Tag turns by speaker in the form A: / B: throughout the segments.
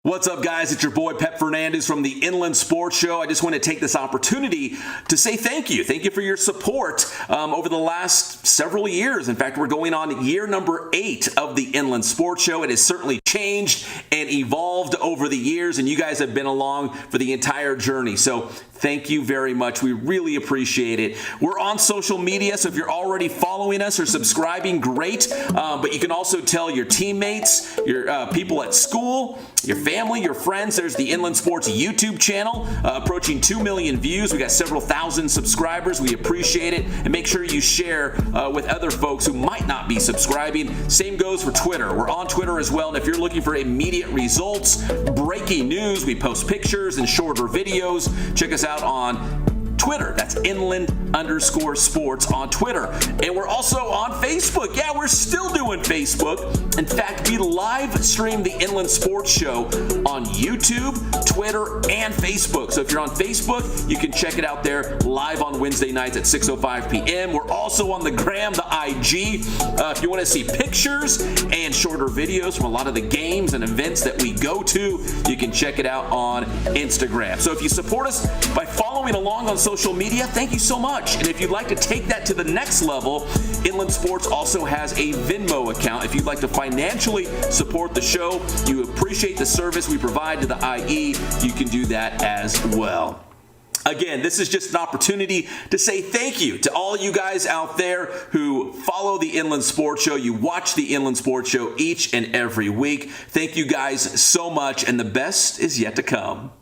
A: What's up, guys? It's your boy Pep Fernandez from the Inland Sports Show. I just want to take this opportunity to say thank you. Thank you for your support over the last several years. In fact, we're going on year number 8 of the Inland Sports Show. It has certainly changed and evolved over the years, and you guys have been along for the entire journey. So thank you very much. We really appreciate it. We're on social media, so if you're already following us or subscribing, great. But you can also tell your teammates, your people at school, your family, your friends. There's the Inland Sports YouTube channel, approaching 2 million views. We got several thousand subscribers. We appreciate it. And make sure you share with other folks who might not be subscribing. Same goes for Twitter. We're on Twitter as well. And if you're looking for immediate results, breaking news, we post pictures and shorter videos. Check us out on Twitter. That's Inland_Sports on Twitter. And we're also on Facebook. Yeah, we're still doing Facebook. In fact, we live stream the Inland Sports Show on YouTube, Twitter, and Facebook. So if you're on Facebook, you can check it out there live on Wednesday nights at 6:05 p.m. We're also on the gram, the IG. If you want to see pictures and shorter videos from a lot of the games and events that we go to, you can check it out on Instagram. So if you support us by following along on social media, thank you so much. And if you'd like to take that to the next level, Inland Sports also has a Venmo account. If you'd like to financially support the show, you appreciate the service we provide to the IE, you can do that as well. Again, this is just an opportunity to say thank you to all you guys out there who follow the Inland Sports Show. You watch the Inland Sports Show each and every week. Thank you guys so much, and the best is yet to come.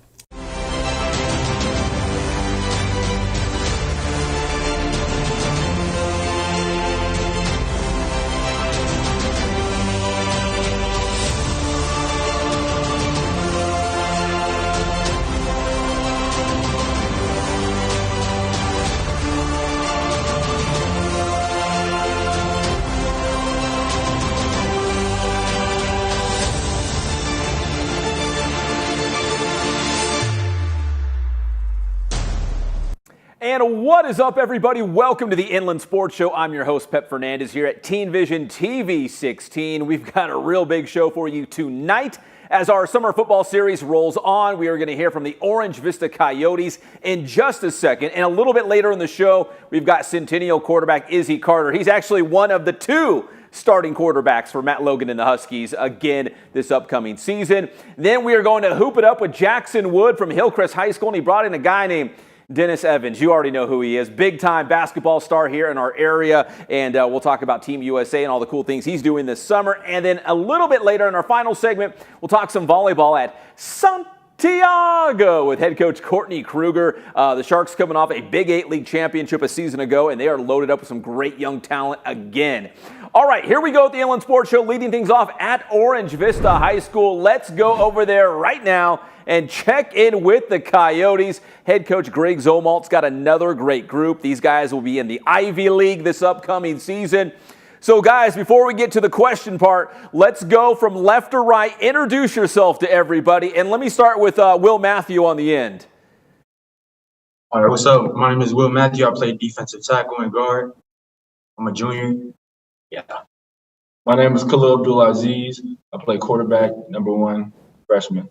B: And what is up, everybody? Welcome to the Inland Sports Show. I'm your host, Pep Fernandez, here at Teen Vision TV 16. We've got a real big show for you tonight. As our summer football series rolls on, we are going to hear from the Orange Vista Coyotes in just a second. And a little bit later in the show, we've got Centennial quarterback Izzy Carter. He's actually one of the 2 starting quarterbacks for Matt Logan and the Huskies again this upcoming season. Then we are going to hoop it up with Jackson Wood from Hillcrest High School, and he brought in a guy named Dennis Evans. You already know who he is. Big-time basketball star here in our area, and we'll talk about Team USA and all the cool things he's doing this summer. And then a little bit later in our final segment, we'll talk some volleyball at Santiago with head coach Courtney Krueger. The Sharks coming off a Big VIII League championship a season ago, and they are loaded up with some great young talent again. All right, here we go at the Inland Sports Show, leading things off at Orange Vista High School. Let's go over there right now and check in with the Coyotes. Head coach Greg Zomalt's got another great group. These guys will be in the Ivy League this upcoming season. So, guys, before we get to the question part, let's go from left to right. Introduce yourself to everybody, and let me start with Will Matthew on the end.
C: All right, what's up? My name is Will Matthew. I play defensive tackle and guard. I'm a junior. Yeah.
D: My name is Khalil Abdulaziz. I play quarterback, number 1, freshman.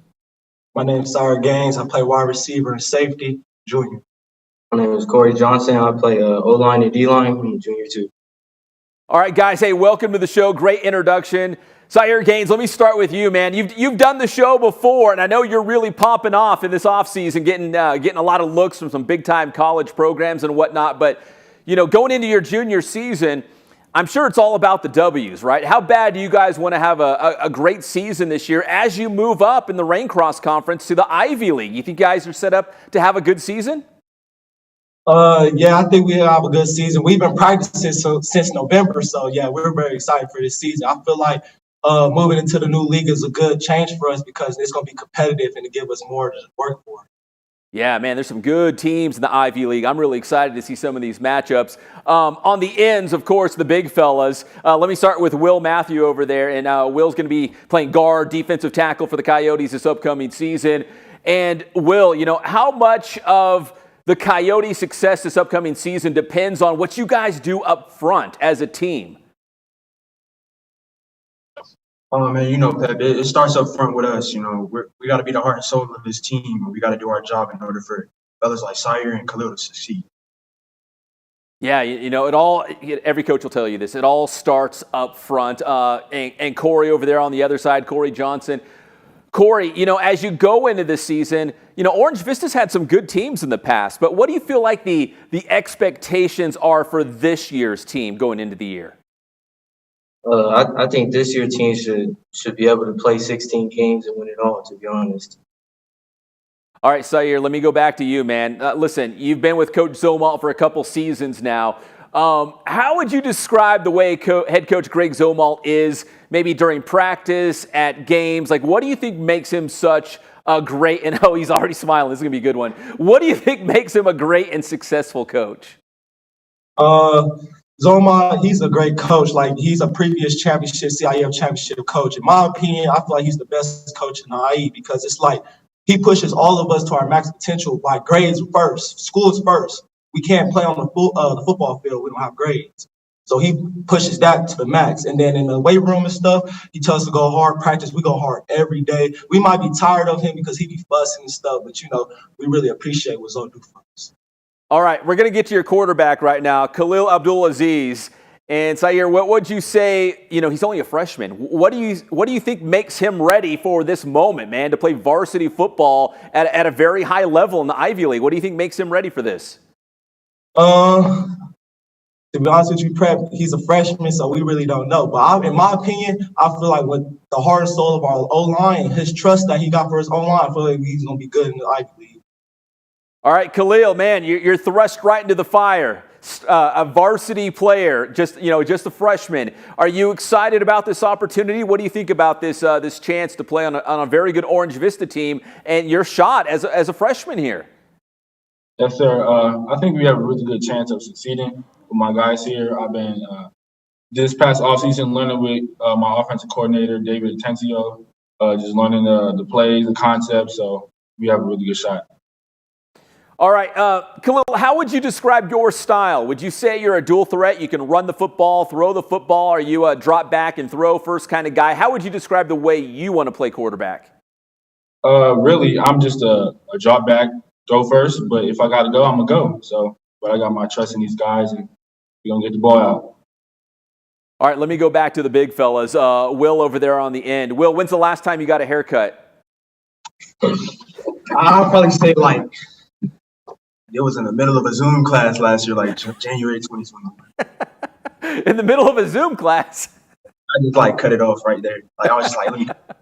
E: My name is Sarah Gaines. I play wide receiver and safety, junior.
F: My name is Corey Johnson. I play O-line and D-line. I'm a junior too.
B: All right, guys. Hey, welcome to the show. Great introduction. Sire Gaines, let me start with you, man. You've done the show before, and I know you're really popping off in this offseason, getting a lot of looks from some big-time college programs and whatnot. But, you know, going into your junior season, I'm sure it's all about the W's, right? How bad do you guys want to have a great season this year as you move up in the Rain Cross Conference to the Ivy League? You think you guys are set up to have a good season?
E: Yeah, I think we have a good season. We've been practicing since November, so yeah, we're very excited for this season. I feel like moving into the new league is a good change for us because it's going to be competitive and to give us more to work for.
B: Yeah, man, there's some good teams in the Ivy League. I'm really excited to see some of these matchups. On the ends, of course, the big fellas. Let me start with Will Matthew over there. And Will's going to be playing guard, defensive tackle for the Coyotes this upcoming season. And Will, you know, how much of the Coyote success this upcoming season depends on what you guys do up front as a team?
C: Oh man, you know, Pep, it starts up front with us. You know, we got to be the heart and soul of this team, and we got to do our job in order for fellas like Sire and Khalil to succeed.
B: Yeah, every coach will tell you this. It all starts up front. And Corey over there on the other side, Corey Johnson. Corey, as you go into this season, Orange Vista's had some good teams in the past, but what do you feel like the expectations are for this year's team going into the year?
F: I think this year's team should be able to play 16 games and win it all, to be honest.
B: All right, Sayer, let me go back to you, man. Listen, you've been with Coach Zomalt for a couple seasons now. How would you describe the way head coach Greg Zomalt is, maybe during practice, at games? Like, what do you think makes him such a great, and he's already smiling. This is going to be a good one. What do you think makes him a great and successful coach?
E: Zoma, he's a great coach. Like, he's a previous CIF championship coach. In my opinion, I feel like he's the best coach in the IE because it's like he pushes all of us to our max potential by grades first, schools first. We can't play on the football field. We don't have grades. So he pushes that to the max. And then in the weight room and stuff, he tells us to go hard, practice. We go hard every day. We might be tired of him because he be fussing and stuff, but, we really appreciate what Zo do for us.
B: All right, we're going to get to your quarterback right now, Khalil Abdulaziz. And Sayer, what would you say? He's only a freshman. What do you think makes him ready for this moment, man, to play varsity football at a very high level in the Ivy League? What do you think makes him ready for this?
E: To be honest with you, Prep, he's a freshman, so we really don't know. But in my opinion, I feel like with the heart and soul of our O-line and his trust that he got for his O-line, I feel like he's going to be good in the Ivy League.
B: All right, Khalil, man, you're thrust right into the fire. A varsity player, just a freshman. Are you excited about this opportunity? What do you think about this chance to play on a very good Orange Vista team and your shot as a freshman here?
D: Yes, sir. I think we have a really good chance of succeeding with my guys here. I've been this past offseason learning with my offensive coordinator, David Tensio, just learning the plays, the concepts. So we have a really good shot.
B: All right, Khalil, how would you describe your style? Would you say you're a dual threat? You can run the football, throw the football. Are you a drop back and throw first kind of guy? How would you describe the way you want to play quarterback?
D: Really, I'm just a drop back, throw first. But if I got to go, I'm going to go. So, but I got my trust in these guys, and we're going to get the ball out.
B: All right, let me go back to the big fellas. Will over there on the end. Will, when's the last time you got a haircut?
C: I'll probably say it was in the middle of a Zoom class last year, like January 2021.
B: In the middle of a Zoom class?
C: I just cut it off right there. I was just let me cut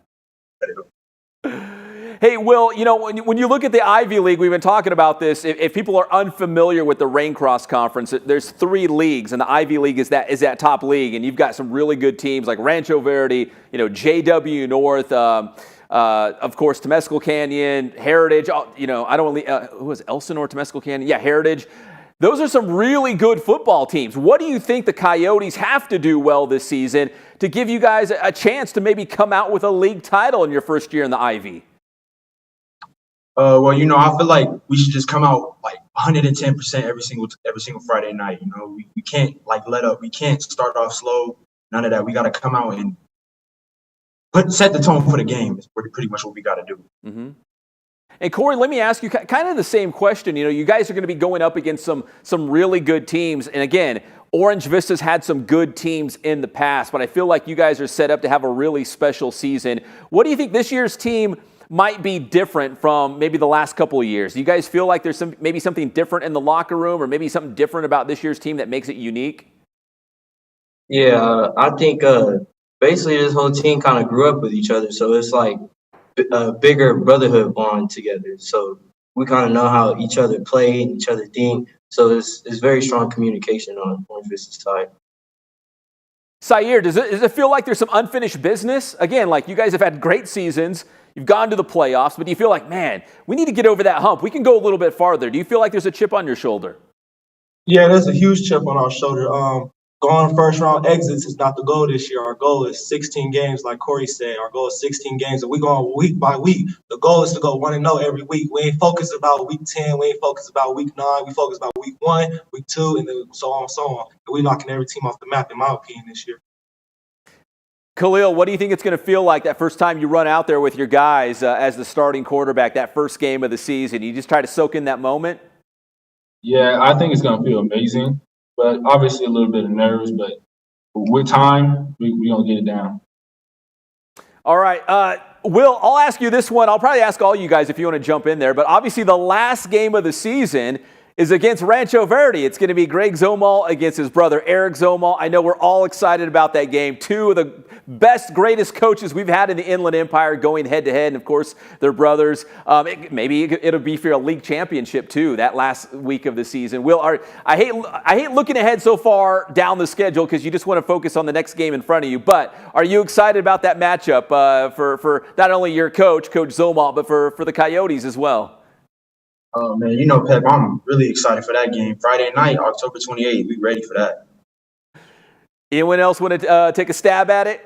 C: it off.
B: Hey, Will, when you look at the Ivy League, we've been talking about this. If people are unfamiliar with the Raincross Conference, there's 3 leagues, and the Ivy League is that top league, and you've got some really good teams like Rancho Verde, JW North, of course, Temescal Canyon, Heritage. I don't want to who was Elsinore, Temescal Canyon? Yeah, Heritage. Those are some really good football teams. What do you think the Coyotes have to do well this season to give you guys a chance to maybe come out with a league title in your first year in the Ivy?
C: Well, I feel like we should just come out 110% every single Friday night. We can't let up. We can't start off slow. None of that. We got to come out and set the tone for the game. Is pretty much what we got to do.
B: Mm-hmm. And Corey, let me ask you kind of the same question. You guys are going to be going up against some really good teams. And again, Orange Vista's had some good teams in the past, but I feel like you guys are set up to have a really special season. What do you think this year's team might be different from maybe the last couple of years? Do you guys feel like there's maybe something different in the locker room or maybe something different about this year's team that makes it unique?
F: Yeah, I think basically this whole team kind of grew up with each other. So it's like a bigger brotherhood bond together. So we kind of know how each other play and each other think. So it's very strong communication on Orange Vista's side.
B: Sayer, does it feel like there's some unfinished business? Again, you guys have had great seasons. You've gone to the playoffs, but do you feel like, man, we need to get over that hump? We can go a little bit farther. Do you feel like there's a chip on your shoulder?
E: Yeah, there's a huge chip on our shoulder. Going first round exits is not the goal this year. Our goal is 16 games, like Corey said. Our goal is 16 games, and we're going week by week. The goal is to go 1-0 every week. We ain't focused about week 10. We ain't focused about week 9. We focus about week 1, week 2, and then so on and so on. And we're knocking every team off the map, in my opinion, this year.
B: Khalil, what do you think it's going to feel like that first time you run out there with your guys as the starting quarterback, that first game of the season? You just try to soak in that moment?
D: Yeah, I think it's going to feel amazing, but obviously a little bit of nerves, but with time, we're going to get it down.
B: All right. Will, I'll ask you this one. I'll probably ask all you guys if you want to jump in there, but obviously the last game of the season is against Rancho Verde. It's going to be Greg Zomal against his brother Eric Zomal. I know we're all excited about that game. Two of the best, greatest coaches we've had in the Inland Empire going head-to-head, and of course, they're brothers. Maybe it'll be for a league championship too, that last week of the season. Will, I hate looking ahead so far down the schedule because you just want to focus on the next game in front of you, but are you excited about that matchup for not only your coach, Coach Zomal, but for the Coyotes as well?
C: Oh, man, Pep, I'm really excited for that game. Friday night, October 28th. We ready for that.
B: Anyone else want to take a stab at it?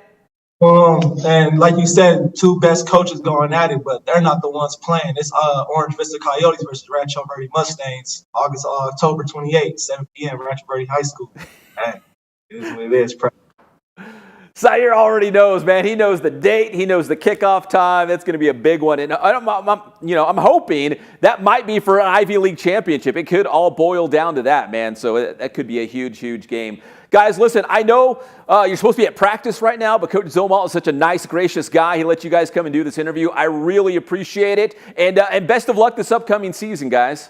E: And like you said, two best coaches going at it, but they're not the ones playing. It's Orange Vista Coyotes versus Rancho Verde Mustangs, October 28th, 7 p.m., Rancho Verde High School. Hey, it is what it is.
B: Zaire already knows, man. He knows the date. He knows the kickoff time. That's going to be a big one. And I'm hoping that might be for an Ivy League championship. It could all boil down to that, man. So that could be a huge, huge game. Guys, listen, I know you're supposed to be at practice right now, but Coach Zomal is such a nice, gracious guy. He let you guys come and do this interview. I really appreciate it. And best of luck this upcoming season, guys.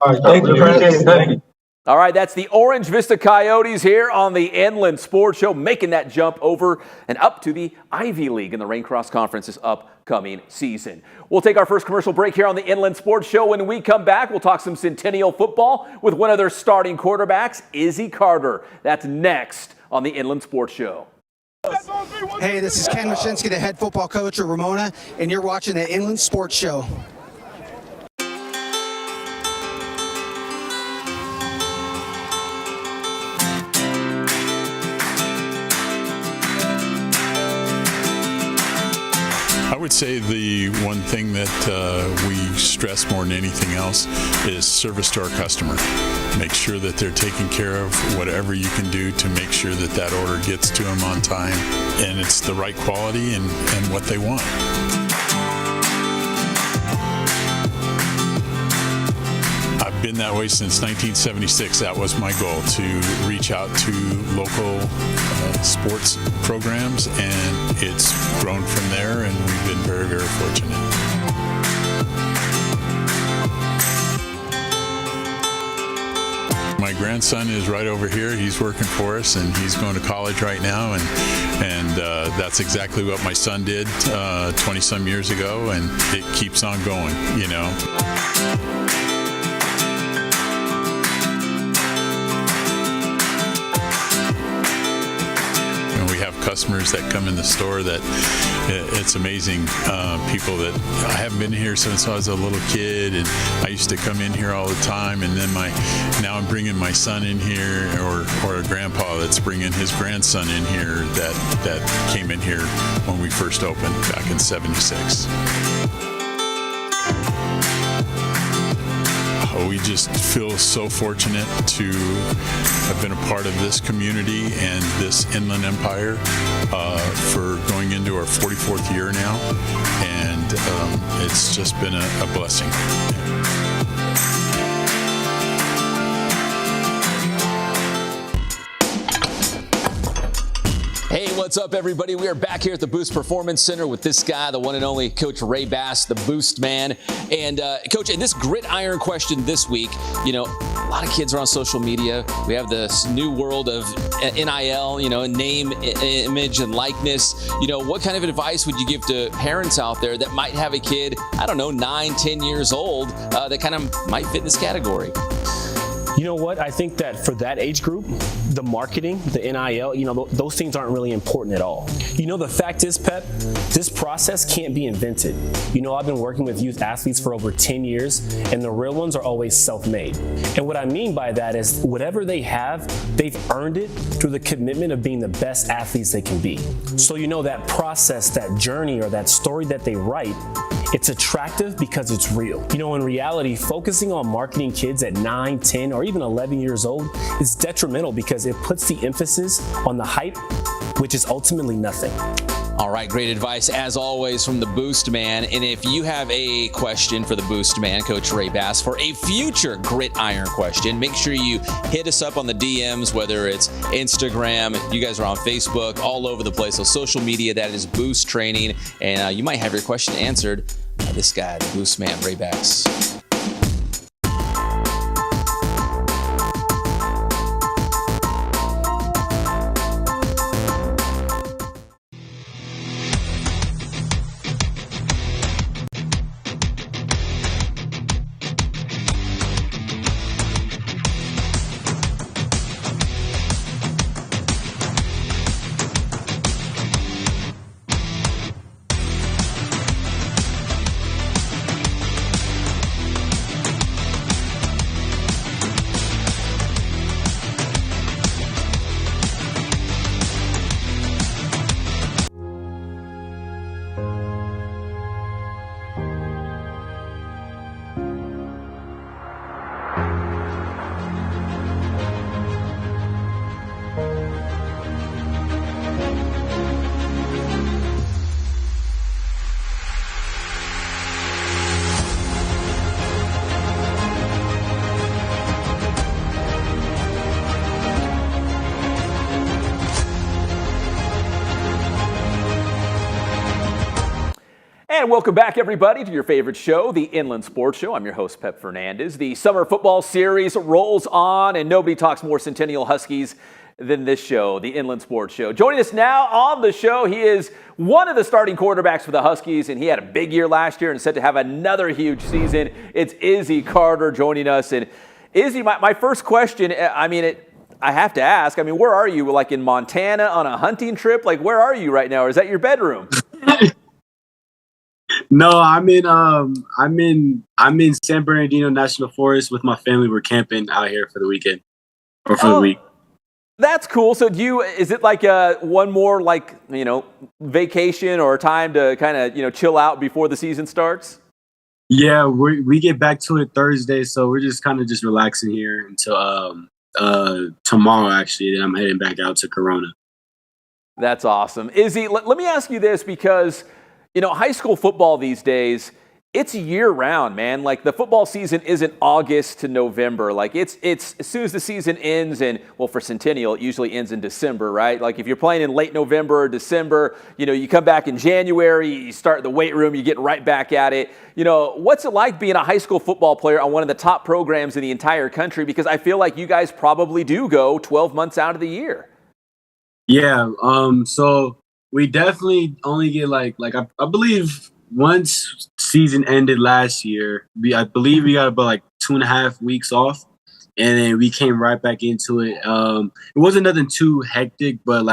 E: All right, thank you. Thank you.
B: All right, that's the Orange Vista Coyotes here on the Inland Sports Show, making that jump over and up to the Ivy League in the Raincross Conference this upcoming season. We'll take our first commercial break here on the Inland Sports Show. When we come back, we'll talk some Centennial football with one of their starting quarterbacks, Izzy Carter. That's next on the Inland Sports Show.
G: Hey, this is Ken Mashinsky, the head football coach at Ramona, and you're watching the Inland Sports Show.
H: I would say the one thing that we stress more than anything else is service to our customer. Make sure that they're taking care of whatever you can do to make sure that that order gets to them on time and it's the right quality and what they want. I've been that way since 1976. That was my goal, to reach out to local sports programs, and it's grown from there, and we've been very, very fortunate. My grandson is right over here. He's working for us, and he's going to college right now, and that's exactly what my son did 20-some years ago, and it keeps on going, you know. Customers that come in the store that it's amazing. People that I haven't been here since I was a little kid, and I used to come in here all the time, and then now I'm bringing my son in here, or a grandpa that's bringing his grandson in here that came in here when we first opened back in '76. We just feel so fortunate to have been a part of this community and this Inland Empire for going into our 44th year now, and it's just been a blessing.
I: Hey, what's up, everybody? We are back here at the Boost Performance Center with this guy, the one and only Coach Ray Bass, the Boost Man. And Coach, in this gridiron question this week, a lot of kids are on social media. We have this new world of NIL, name, image, and likeness. What kind of advice would you give to parents out there that might have a kid, 9, 10 years old, that kind of might fit in this category?
J: You know what? I think that for that age group, the marketing, the NIL, those things aren't really important at all. The fact is, Pep, this process can't be invented. I've been working with youth athletes for over 10 years, and the real ones are always self-made. And what I mean by that is whatever they have, they've earned it through the commitment of being the best athletes they can be. So that process, that journey, or that story that they write It's attractive because it's real. You know, in reality, focusing on marketing kids at 9, 10, or even 11 years old is detrimental because it puts the emphasis on the hype, which is ultimately nothing.
I: All right, great advice as always from the Boost Man. And if you have a question for the Boost Man, Coach Ray Bass, for a future Gridiron question, make sure you hit us up on the DMs, whether it's Instagram, you guys are on Facebook, all over the place. So social media, that is Boost Training. And you might have your question answered by this guy, the Boost Man, Ray Bass.
B: And welcome back, everybody, to your favorite show, the Inland Sports Show. I'm your host, Pep Fernandez. The summer football series rolls on, and nobody talks more Centennial Huskies than this show, the Inland Sports Show. Joining us now on the show, he is one of the starting quarterbacks for the Huskies, and he had a big year last year and is set to have another huge season. It's Izzy Carter joining us. And Izzy, my first question, I have to ask, where are you? Like in Montana on a hunting trip? Like, where are you right now? Or is that your bedroom?
K: No, I'm in San Bernardino National Forest with my family. We're camping out here for the weekend or for the week.
B: That's cool. So is it like one more vacation or time to kind of, chill out before the season starts?
K: Yeah, we get back to it Thursday, so we're just kind of just relaxing here until tomorrow actually. Then I'm heading back out to Corona.
B: That's awesome. Izzy, let me ask you this because high school football these days, it's year-round, man. Like, the football season isn't August to November. Like, it's as soon as the season ends, and, well, for Centennial, it usually ends in December, right? Like, if you're playing in late November or December, you come back in January, you start the weight room, you get right back at it. What's it like being a high school football player on one of the top programs in the entire country? Because I feel like you guys probably do go 12 months out of the year.
K: Yeah, so we definitely only get I believe once season ended last year, I believe we got about 2.5 weeks off, and then we came right back into it. It wasn't nothing too hectic, but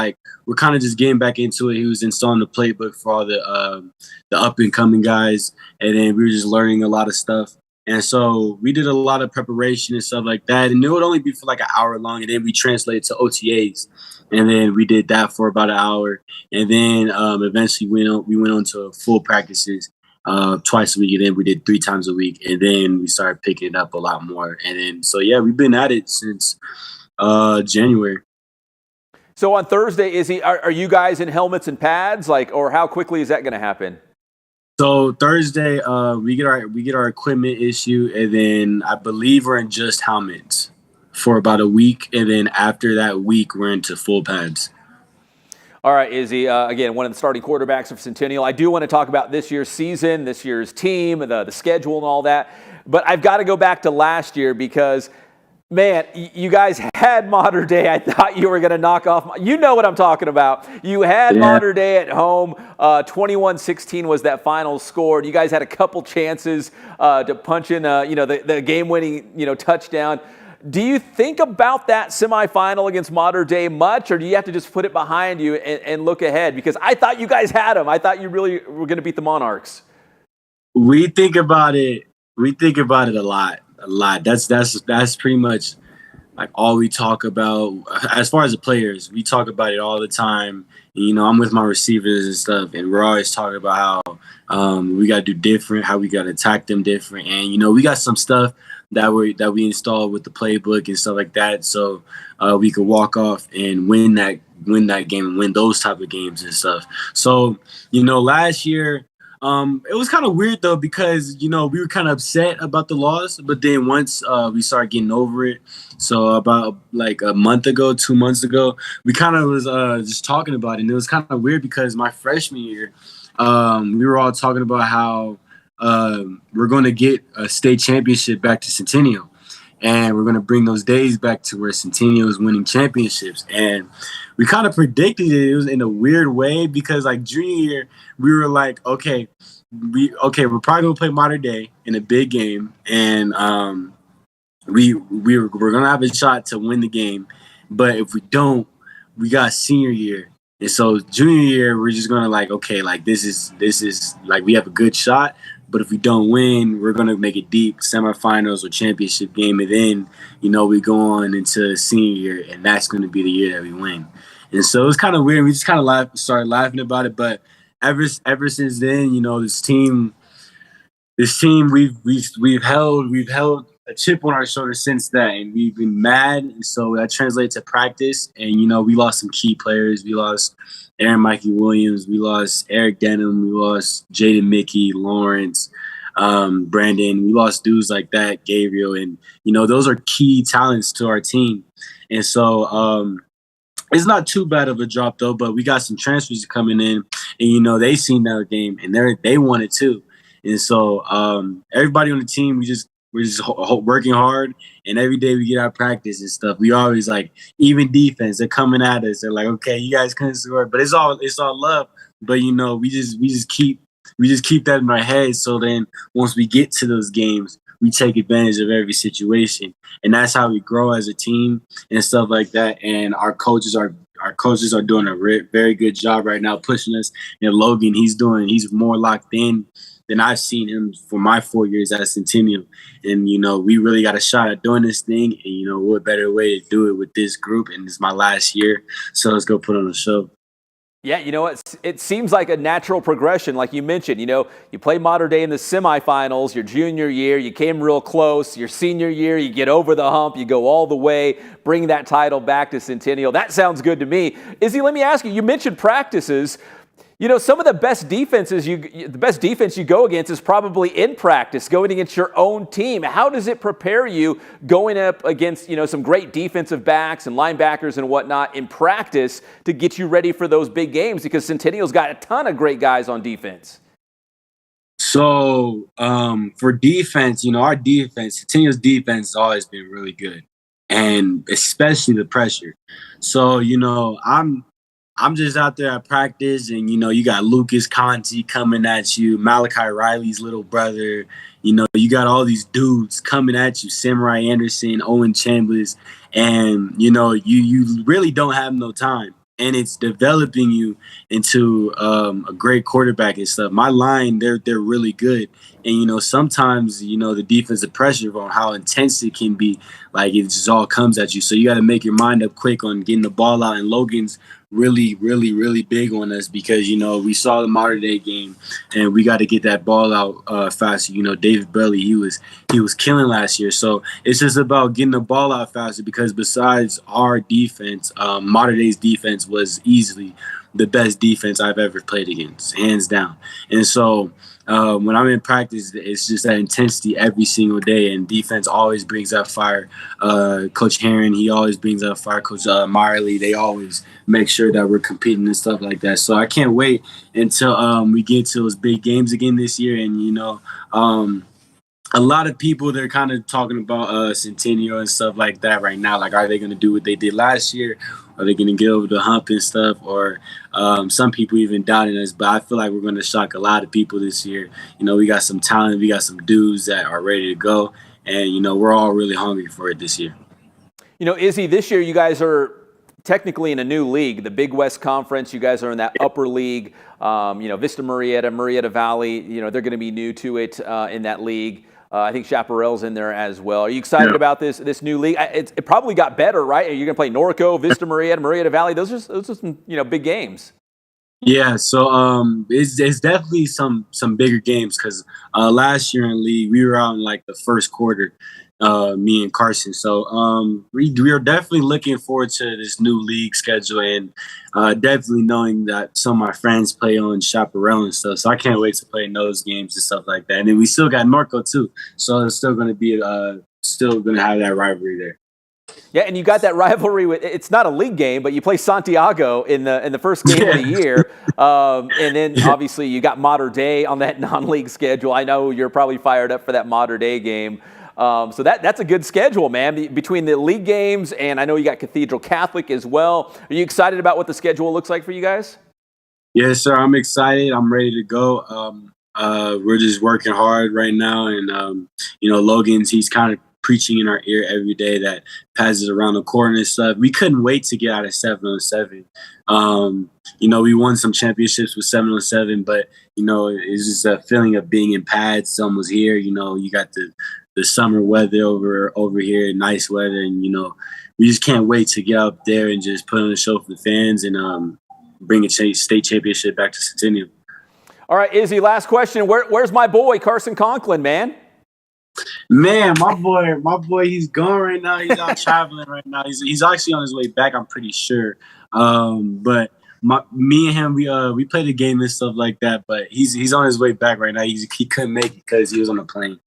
K: we're kind of just getting back into it. He was installing the playbook for all the up and coming guys, and then we were just learning a lot of stuff. And so we did a lot of preparation and stuff like that, and it would only be for an hour long, and then we translated to OTAs. And then we did that for about an hour. And then eventually we went on to full practices twice a week. And then we did 3 times a week. And then we started picking it up a lot more. And then, so yeah, we've been at it since January.
B: So on Thursday, Izzy, are you guys in helmets and pads? Or how quickly is that going to happen?
K: So Thursday, we get our equipment issued. And then I believe we're in just helmets for about a week, and then after that week, we're into full pads.
B: All right, Izzy, again, one of the starting quarterbacks of Centennial. I do want to talk about this year's season, this year's team, the schedule and all that, but I've got to go back to last year because, man, you guys had Mater Dei. I thought you were going to knock off. You know what I'm talking about. You had Mater Dei at home. 21-16 was that final score. You guys had a couple chances to punch in, the game-winning, touchdown. Do you think about that semifinal against Mater Dei much, or do you have to just put it behind you and look ahead? Because I thought you guys had them. I thought you really were going to beat the Monarchs.
K: We think about it. We think about it a lot. That's pretty much all we talk about. As far as the players, we talk about it all the time. And, I'm with my receivers and stuff, and we're always talking about We got to do different, how we got to attack them different. And, we got some stuff that we installed with the playbook and stuff like that. So we could walk off and win that game and win those type of games and stuff. So, last year, it was kind of weird though, because, we were kind of upset about the loss, but then once we started getting over it, so about like a month ago, 2 months ago, we kind of was just talking about it. And it was kind of weird because my freshman year, we were all talking about how we're going to get a state championship back to Centennial. And we're going to bring those days back to where Centennial is winning championships. And we kind of predicted it. It was in a weird way because, like, junior year, we were like, we're probably going to play Modern Day in a big game. And we're going to have a shot to win the game. But if we don't, we got senior year. And so junior year, we're just going to this is like we have a good shot. But if we don't win, we're going to make it deep, semifinals or championship game. And then, we go on into senior year, and that's going to be the year that we win. And so it was kind of weird. We just kind of started laughing about it. But ever since then, this team, we've held a chip on our shoulder since that, and we've been mad. And so that translates to practice. And, we lost some key players. We lost Aaron Mikey Williams. We lost Eric Denham. We lost Jaden Mickey, Lawrence, Brandon. We lost dudes like that, Gabriel. And, those are key talents to our team. And so it's not too bad of a drop, though, but we got some transfers coming in. And, they seen that game, and they won it too. And so everybody on the team, we're just working hard, and every day we get our practice and stuff. We always even defense. They're coming at us. They're like, okay, you guys couldn't score, but it's all love. But we just keep that in our heads. So then once we get to those games, we take advantage of every situation, and that's how we grow as a team and stuff like that. And our coaches are doing a very good job right now pushing us. And Logan, he's more locked in than I've seen him for my 4 years at Centennial. And, we really got a shot at doing this thing. And, what better way to do it with this group? And it's my last year, so let's go put on a show.
B: Yeah, it seems like a natural progression. Like you mentioned, you play Modern Day in the semifinals your junior year, you came real close. Your senior year, you get over the hump, you go all the way, bring that title back to Centennial. That sounds good to me. Izzy, let me ask you, you mentioned practices. Some of the best defense you go against is probably in practice, going against your own team. How does it prepare you going up against, some great defensive backs and linebackers and whatnot in practice to get you ready for those big games? Because Centennial's got a ton of great guys on defense.
K: So for defense, Centennial's defense has always been really good, and especially the pressure. So, I'm just out there at practice, and, you got Lucas Conti coming at you, Malachi Riley's little brother. You got all these dudes coming at you, Samurai Anderson, Owen Chambliss, and, you really don't have no time. And it's developing you into a great quarterback and stuff. My line, they're really good. And, sometimes, the defensive pressure on how intense it can be, it just all comes at you. So you got to make your mind up quick on getting the ball out. And Logan's really, really, really big on us because, we saw the Modern Day game, and we got to get that ball out faster. David Burley, he was killing last year. So it's just about getting the ball out faster because besides our defense, Modern Day's defense was easily the best defense I've ever played against, hands down. And so when I'm in practice, it's just that intensity every single day, and defense always brings up fire. Coach Herron, he always brings up fire. Coach Marley, they always make sure that we're competing and stuff like that. So I can't wait until we get to those big games again this year. And, a lot of people, they're kind of talking about Centennial and stuff like that right now. Are they going to do what they did last year? Are they going to get over the hump and stuff? Or some people even doubting us. But I feel like we're going to shock a lot of people this year. We got some talent. We got some dudes that are ready to go. And, we're all really hungry for it this year.
B: Izzy, this year you guys are technically in a new league, the Big West Conference. You guys are in that upper league. Vista Marietta Valley, they're going to be new to it in that league. I think Chaparral's in there as well. Are you excited about this new league? It probably got better, right? You're going to play Norco, Vista Marietta Valley. Those are some big games.
K: Yeah, so it's definitely some bigger games because last year in league we were out in like the first quarter, me and Carson. So we are definitely looking forward to this new league schedule and definitely knowing that some of my friends play on Chaparral and stuff. So I can't wait to play in those games and stuff like that. And then we still got Norco too, so it's still going to be still going to have that rivalry there.
B: Yeah, and you got that rivalry with, it's not a league game, but you play Santiago in the first game of the year. And then obviously you got Mater Dei on that non-league schedule. I know you're probably fired up for that Mater Dei game. So that's a good schedule, man, between the league games, and I know you got Cathedral Catholic as well. Are you excited about what the schedule looks like for you guys?
K: Yes, sir. I'm excited. I'm ready to go. We're just working hard right now. And, Logan's, he's kind of preaching in our ear every day that passes around the corner and stuff. We couldn't wait to get out of 7-on-7. We won some championships with 7-on-7, but, it's just a feeling of being in pads. Someone's here, you got the summer weather over here, nice weather. And, we just can't wait to get up there and just put on a show for the fans and bring a state championship back to Centennial. All
B: right, Izzy, last question. Where's my boy, Carson Conklin, man?
K: Man, my boy, he's gone right now. He's out traveling right now. He's actually on his way back, I'm pretty sure. But me and him, we played a game and stuff like that. But he's on his way back right now. He couldn't make it because he was on a plane.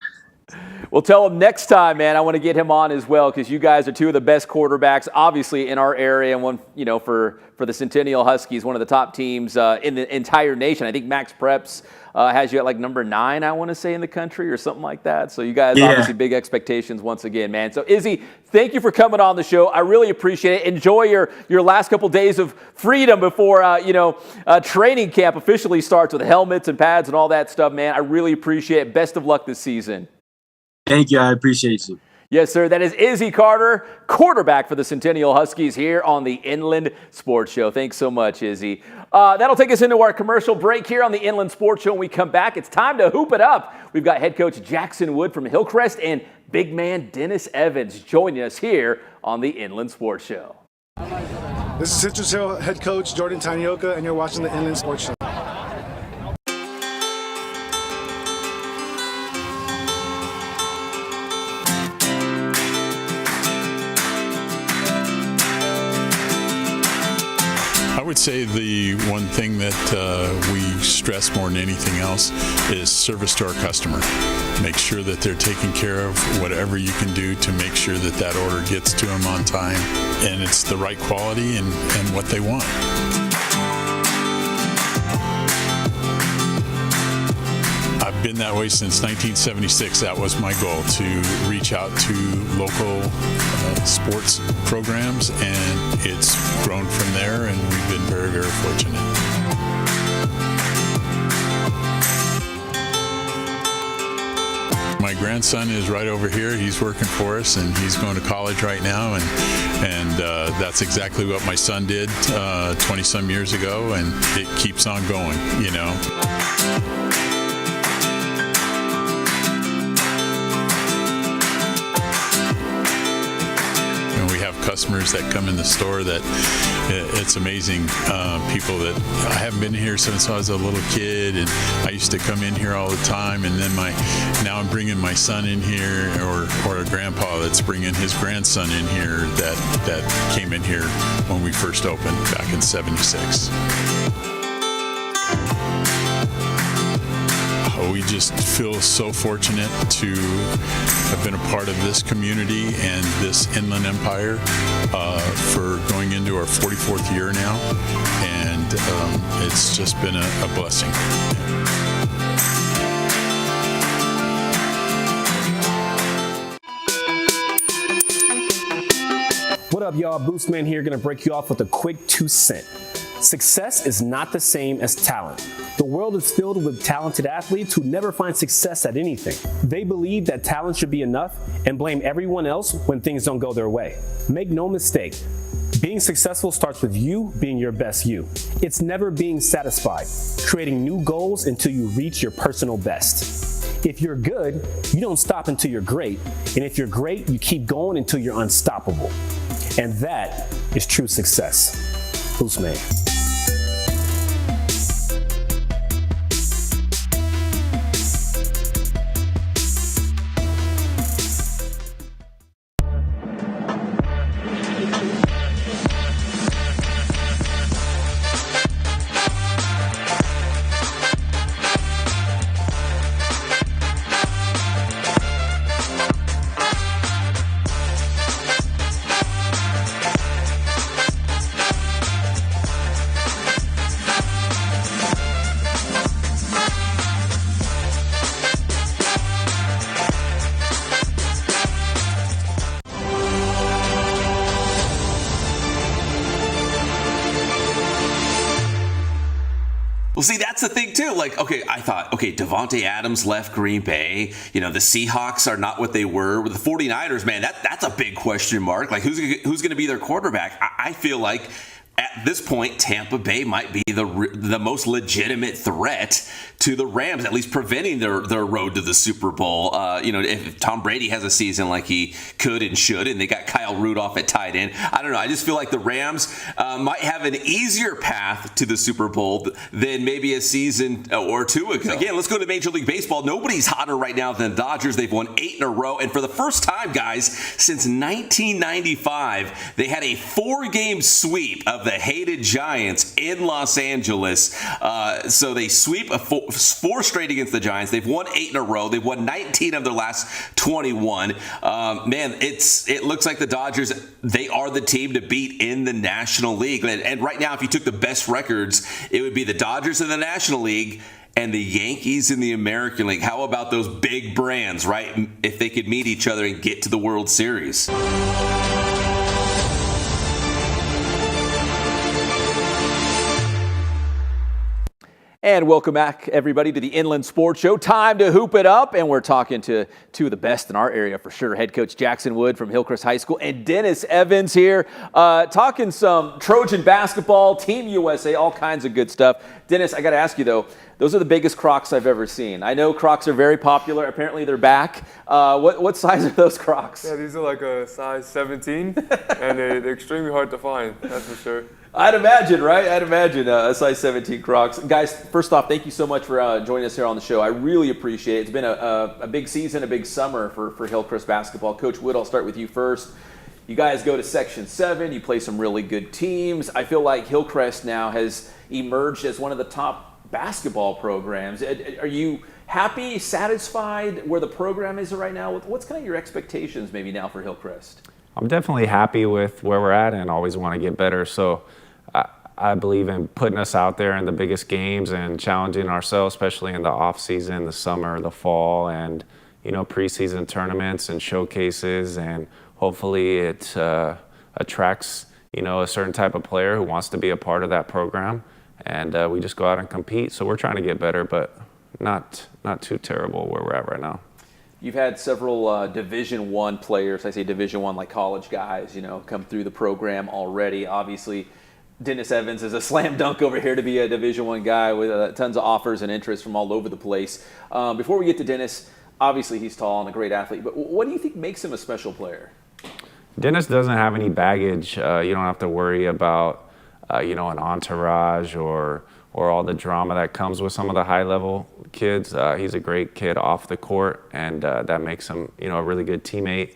B: Well, tell him next time, man. I want to get him on as well because you guys are two of the best quarterbacks, obviously, in our area, and one, for the Centennial Huskies, one of the top teams in the entire nation. I think Max Preps has you at like number 9, I want to say, in the country or something like that. So you guys obviously big expectations once again, man. So Izzy, thank you for coming on the show. I really appreciate it. Enjoy your last couple days of freedom before training camp officially starts with helmets and pads and all that stuff, man. I really appreciate it. Best of luck this season.
K: Thank you. I appreciate you.
B: Yes, sir. That is Izzy Carter, quarterback for the Centennial Huskies here on the Inland Sports Show. Thanks so much, Izzy. That'll take us into our commercial break here on the Inland Sports Show. When we come back, it's time to hoop it up. We've got head coach Jackson Wood from Hillcrest and big man Dennis Evans joining us here on the Inland Sports Show.
L: This is Citrus Hill head coach Jordan Tanioka, and you're watching the Inland Sports Show.
H: I would say the one thing that we stress more than anything else is service to our customer. Make sure that they're taking care of whatever you can do to make sure that that order gets to them on time and it's the right quality and what they want. I've been that way since 1976. That was my goal, to reach out to local sports programs, and it's grown from there, and we've been very, very fortunate. My grandson is right over here. He's working for us, and he's going to college right now, and that's exactly what my son did 20-some years ago, and it keeps on going, Customers that come in the store that it's amazing. People that I haven't been here since I was a little kid, and I used to come in here all the time, and then now I'm bringing my son in here, or a grandpa that's bringing his grandson in here that came in here when we first opened back in '76. We just feel so fortunate to have been a part of this community and this Inland Empire for going into our 44th year now, and it's just been a blessing.
J: What up, y'all? Boostman here, gonna break you off with a quick 2 cent. Success is not the same as talent. The world is filled with talented athletes who never find success at anything. They believe that talent should be enough and blame everyone else when things don't go their way. Make no mistake, being successful starts with you being your best you. It's never being satisfied, creating new goals until you reach your personal best. If you're good, you don't stop until you're great. And if you're great, you keep going until you're unstoppable. And that is true success. Boostman.
A: Well, see, that's the thing too. Like, okay, I thought, okay, Devontae Adams left Green Bay. You know, the Seahawks are not what they were. With the 49ers, man, that's a big question mark. Like, who's going to be their quarterback? I feel like at this point, Tampa Bay might be the most legitimate threat to the Rams, at least preventing their road to the Super Bowl. If Tom Brady has a season like he could and should, and they got Kyle Rudolph at tight end, I don't know. I just feel like the Rams might have an easier path to the Super Bowl than maybe a season or two ago. Again, let's go to Major League Baseball. Nobody's hotter right now than the Dodgers. They've won 8 in a row, and for the first time, guys, since 1995, they had a 4-game sweep of the hated Giants in Los Angeles. So they sweep 4 straight against the Giants. They've won 8 in a row. They've won 19 of their last 21. Man, it looks like the Dodgers, they are the team to beat in the National League. And right now, if you took the best records, it would be the Dodgers in the National League and the Yankees in the American League. How about those big brands, right? If they could meet each other and get to the World Series.
B: And welcome back, everybody, to the Inland Sports Show. Time to hoop it up, and we're talking to two of the best in our area for sure. Head coach Jackson Wood from Hillcrest High School and Dennis Evans here, talking some Trojan basketball, Team USA, all kinds of good stuff. Dennis, I got to ask you, though, those are the biggest Crocs I've ever seen. I know Crocs are very popular. Apparently, they're back. What size are those Crocs?
M: Yeah, these are like a size 17, and they're extremely hard to find, that's for sure.
B: I'd imagine, right? I'd imagine a size 17 Crocs. Guys, first off, thank you so much for joining us here on the show. I really appreciate it. It's been a big season, a big summer for Hillcrest basketball. Coach Wood, I'll start with you first. You guys go to Section 7. You play some really good teams. I feel like Hillcrest now has emerged as one of the top basketball programs. Are you happy, satisfied where the program is right now? What's kind of your expectations maybe now for Hillcrest?
N: I'm definitely happy with where we're at and always want to get better. So I believe in putting us out there in the biggest games and challenging ourselves, especially in the off season, the summer, the fall, and preseason tournaments and showcases. And hopefully it attracts a certain type of player who wants to be a part of that program. And we just go out and compete. So we're trying to get better, but not too terrible where we're at right now.
B: You've had several Division I players, I say Division I like college guys, come through the program already. Obviously, Dennis Evans is a slam dunk over here to be a Division I guy with tons of offers and interest from all over the place. Before we get to Dennis, obviously he's tall and a great athlete, but what do you think makes him a special player?
N: Dennis doesn't have any baggage. You don't have to worry about, an entourage or all the drama that comes with some of the high-level kids. He's a great kid off the court, and that makes him, a really good teammate.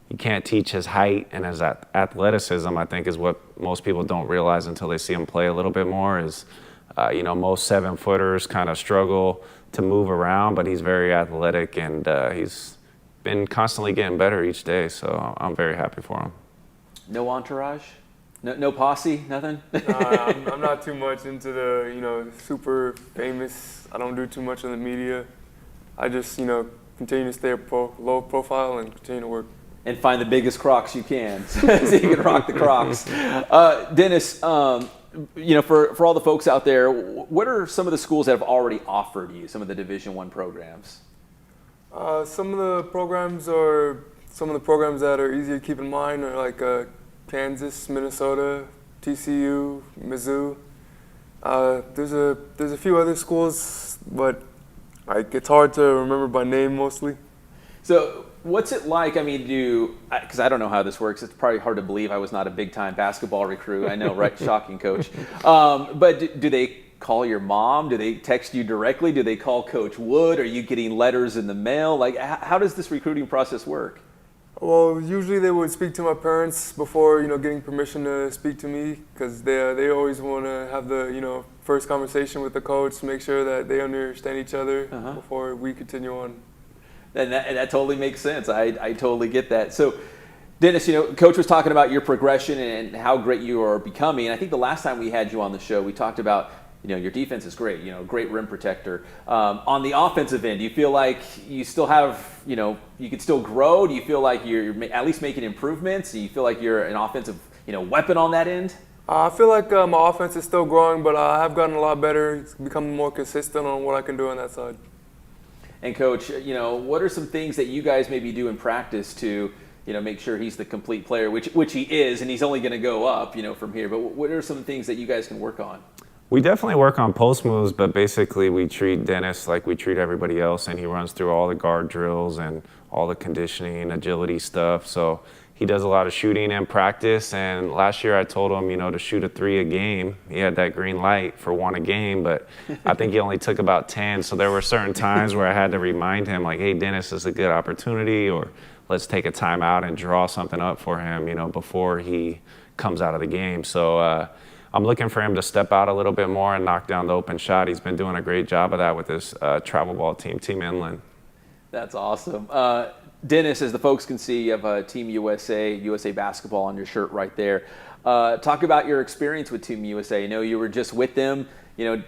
N: You can't teach his height and his athleticism, I think, is what most people don't realize until they see him play a little bit more, is, most 7-footers kind of struggle to move around, but he's very athletic, and he's been constantly getting better each day, so I'm very happy for him.
B: No entourage? No posse? Nothing?
M: I'm not too much into the, super famous. I don't do too much in the media. I just, continue to stay low profile and continue to work.
B: And find the biggest Crocs you can so you can rock the Crocs. Dennis, for all the folks out there, what are some of the schools that have already offered you some of the Division I programs?
M: Some of the programs that are easy to keep in mind are like Kansas, Minnesota, TCU, Mizzou. There's a few other schools, but it's hard to remember by name mostly.
B: So what's it like? I mean, because I don't know how this works. It's probably hard to believe I was not a big-time basketball recruit. I know, right? Shocking, Coach. But do they call your mom? Do they text you directly? Do they call Coach Wood? Are you getting letters in the mail? Like, how does this recruiting process work?
M: Well, usually they would speak to my parents before, getting permission to speak to me, because they always want to have the, first conversation with the coach, make sure that they understand each other before we continue on.
B: And that totally makes sense. I totally get that. So, Dennis, Coach was talking about your progression and how great you are becoming. And I think the last time we had you on the show, we talked about, your defense is great, great rim protector. On the offensive end, do you feel like you still have, you could still grow? Do you feel like you're at least making improvements? Do you feel like you're an offensive, weapon on that end?
M: I feel like my offense is still growing, but I have gotten a lot better. It's become more consistent on what I can do on that side.
B: And Coach, what are some things that you guys maybe do in practice to, make sure he's the complete player, which he is, and he's only going to go up, from here. But what are some things that you guys can work on?
N: We definitely work on post moves, but basically we treat Dennis like we treat everybody else, and he runs through all the guard drills and all the conditioning, agility stuff. So he does a lot of shooting in practice, and last year I told him, to shoot a 3 a game. He had that green light for 1 a game, but I think he only took about 10. So there were certain times where I had to remind him, like, hey, Dennis, this is a good opportunity, or let's take a timeout and draw something up for him, before he comes out of the game. So I'm looking for him to step out a little bit more and knock down the open shot. He's been doing a great job of that with his travel ball team, Team Inland.
B: That's awesome. Dennis, as the folks can see, you have Team USA basketball on your shirt right there. Talk about your experience with Team USA. I know you were just with them.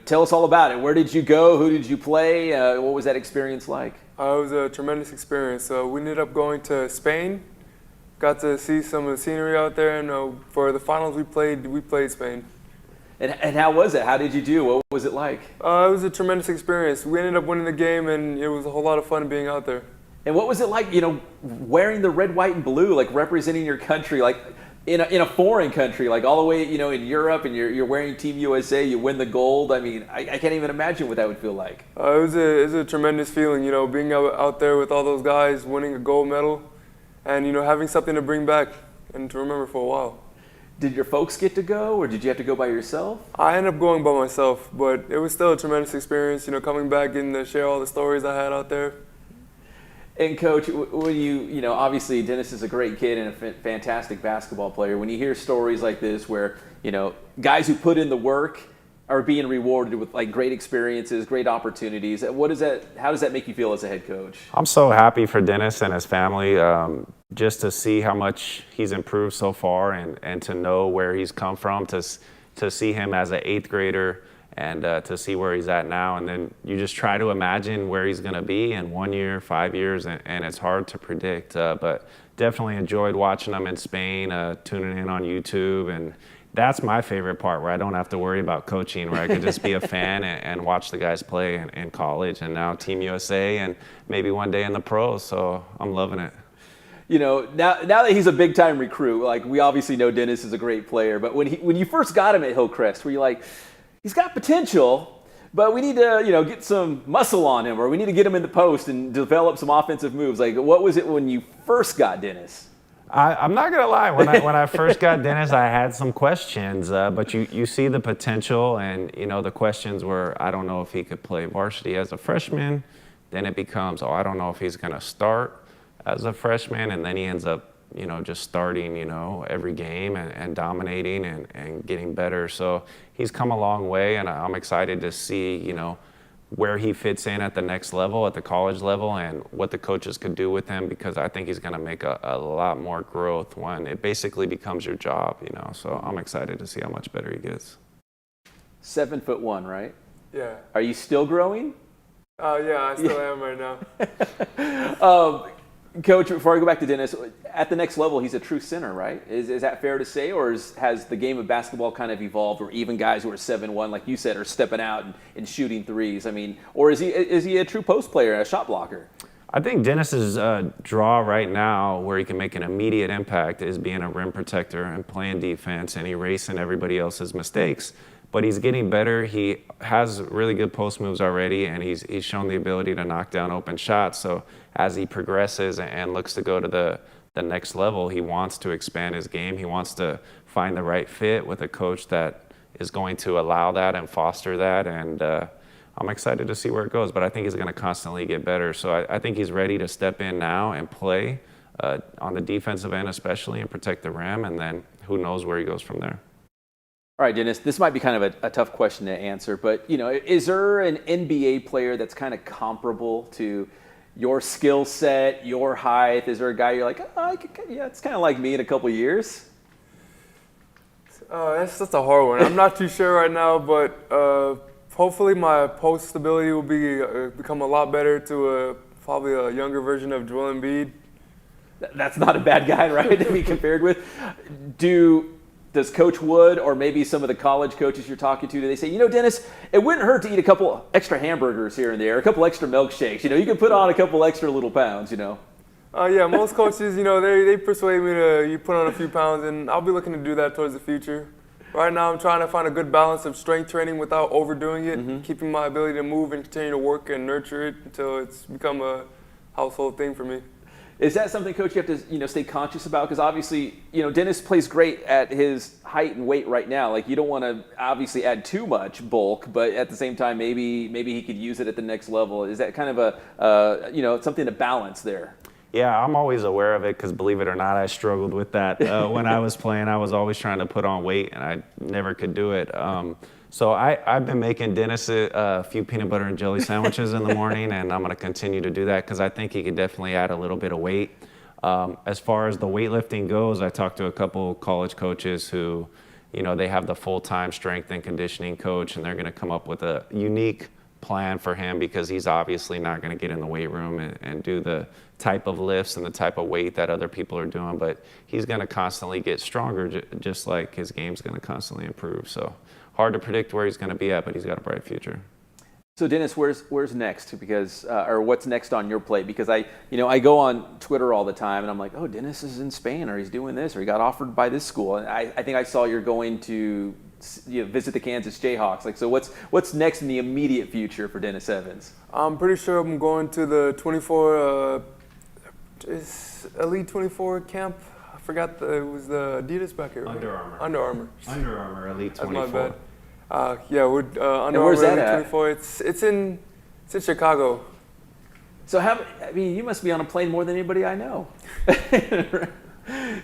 B: Tell us all about it. Where did you go? Who did you play? What was that experience like?
M: It was a tremendous experience. We ended up going to Spain. Got to see some of the scenery out there, and for the finals we played Spain.
B: And how was it? How did you do? What was it like?
M: It was a tremendous experience. We ended up winning the game, and it was a whole lot of fun being out there.
B: And what was it like, wearing the red, white, and blue, like representing your country, like in a foreign country, like all the way, in Europe, and you're wearing Team USA, you win the gold. I mean, I can't even imagine what that would feel like.
M: It was a tremendous feeling, being out there with all those guys, winning a gold medal, and having something to bring back and to remember for a while.
B: Did your folks get to go, or did you have to go by yourself?
M: I ended up going by myself, but it was still a tremendous experience, coming back, getting to share all the stories I had out there.
B: And Coach, when you obviously Dennis is a great kid and a fantastic basketball player. When you hear stories like this where, guys who put in the work are being rewarded with like great experiences, great opportunities, how does that make you feel as a head coach?
N: I'm so happy for Dennis and his family, just to see how much he's improved so far, and to know where he's come from, to see him as an 8th grader, and to see where he's at now. And then you just try to imagine where he's going to be in 1 year, 5 years, and it's hard to predict. But definitely enjoyed watching him in Spain, tuning in on YouTube. And that's my favorite part, where I don't have to worry about coaching, where I could just be a fan and watch the guys play in college, and now Team USA, and maybe one day in the pros. So I'm loving it.
B: Now that he's a big-time recruit, like we obviously know Dennis is a great player, but when you first got him at Hillcrest, were you like, he's got potential, but we need to, get some muscle on him, or we need to get him in the post and develop some offensive moves? Like, what was it when you first got Dennis?
N: I'm not gonna lie. When I first got Dennis, I had some questions, but you see the potential, and the questions were, I don't know if he could play varsity as a freshman. Then it becomes, I don't know if he's gonna start as a freshman, and then he ends up, just starting, every game and dominating and getting better. So he's come a long way, and I'm excited to see, where he fits in at the next level, at the college level, and what the coaches could do with him, because I think he's going to make a lot more growth when it basically becomes your job, So I'm excited to see how much better he gets.
B: 7'1", right?
M: Yeah.
B: Are you still growing?
M: Yeah, I still am right now.
B: Coach, before I go back to Dennis, at the next level, he's a true center, right? Is that fair to say, or has the game of basketball kind of evolved, where even guys who are 7'1", like you said, are stepping out and shooting threes? I mean, or is he a true post player, a shot blocker?
N: I think Dennis's draw right now, where he can make an immediate impact, is being a rim protector and playing defense and erasing everybody else's mistakes. But he's getting better. He has really good post moves already, and he's shown the ability to knock down open shots. So as he progresses and looks to go to the next level, he wants to expand his game. He wants to find the right fit with a coach that is going to allow that and foster that. And I'm excited to see where it goes. But I think he's going to constantly get better. So I think he's ready to step in now and play on the defensive end especially, and protect the rim. And then who knows where he goes from there.
B: All right, Dennis, this might be kind of a tough question to answer, but is there an NBA player that's kind of comparable to your skill set, your height? Is there a guy you're like, it's kind of like me in a couple of years?
M: That's a hard one. I'm not too sure right now, but hopefully my post stability will become a lot better to probably a younger version of Joel Embiid.
B: That's not a bad guy, right, to be compared with. does Coach Wood or maybe some of the college coaches you're talking to, do they say, you know, Dennis, it wouldn't hurt to eat a couple extra hamburgers here and there, a couple extra milkshakes. You know, you can put on a couple extra little pounds, you know.
M: Yeah, most coaches, you know, they persuade me to you put on a few pounds, and I'll be looking to do that towards the future. Right now, I'm trying to find a good balance of strength training without overdoing it, keeping my ability to move and continue to work and nurture it until it's become a household thing for me.
B: Is that something, Coach, you have to, you know, stay conscious about? Because obviously, you know, Dennis plays great at his height and weight right now. Like, you don't want to obviously add too much bulk, but at the same time, maybe he could use it at the next level. Is that kind of a, you know, something to balance there?
N: Yeah, I'm always aware of it because, believe it or not, I struggled with that when I was playing. I was always trying to put on weight, and I never could do it. So I've been making Dennis a few peanut butter and jelly sandwiches in the morning, and I'm going to continue to do that because I think he could definitely add a little bit of weight. As far as the weightlifting goes, I talked to a couple college coaches who, you know, they have the full-time strength and conditioning coach, and they're going to come up with a unique plan for him because he's obviously not going to get in the weight room and do the type of lifts and the type of weight that other people are doing, but he's going to constantly get stronger just like his game's going to constantly improve. So hard to predict where he's going to be at, but he's got a bright future.
B: So Dennis, where's next? Because or what's next on your plate? Because I go on Twitter all the time and I'm like, oh, Dennis is in Spain, or he's doing this, or he got offered by this school. And I think I saw you're going to visit the Kansas Jayhawks. Like, so what's next in the immediate future for Dennis Evans?
M: I'm pretty sure I'm going to the 24 Elite 24 camp. I forgot it was the Adidas back here. Right? Under Armour.
N: Elite 24.
M: That's my bad. Yeah, we're Under
B: where's
M: Armour
B: that
M: Elite 24. It's in Chicago.
B: So you must be on a plane more than anybody I know.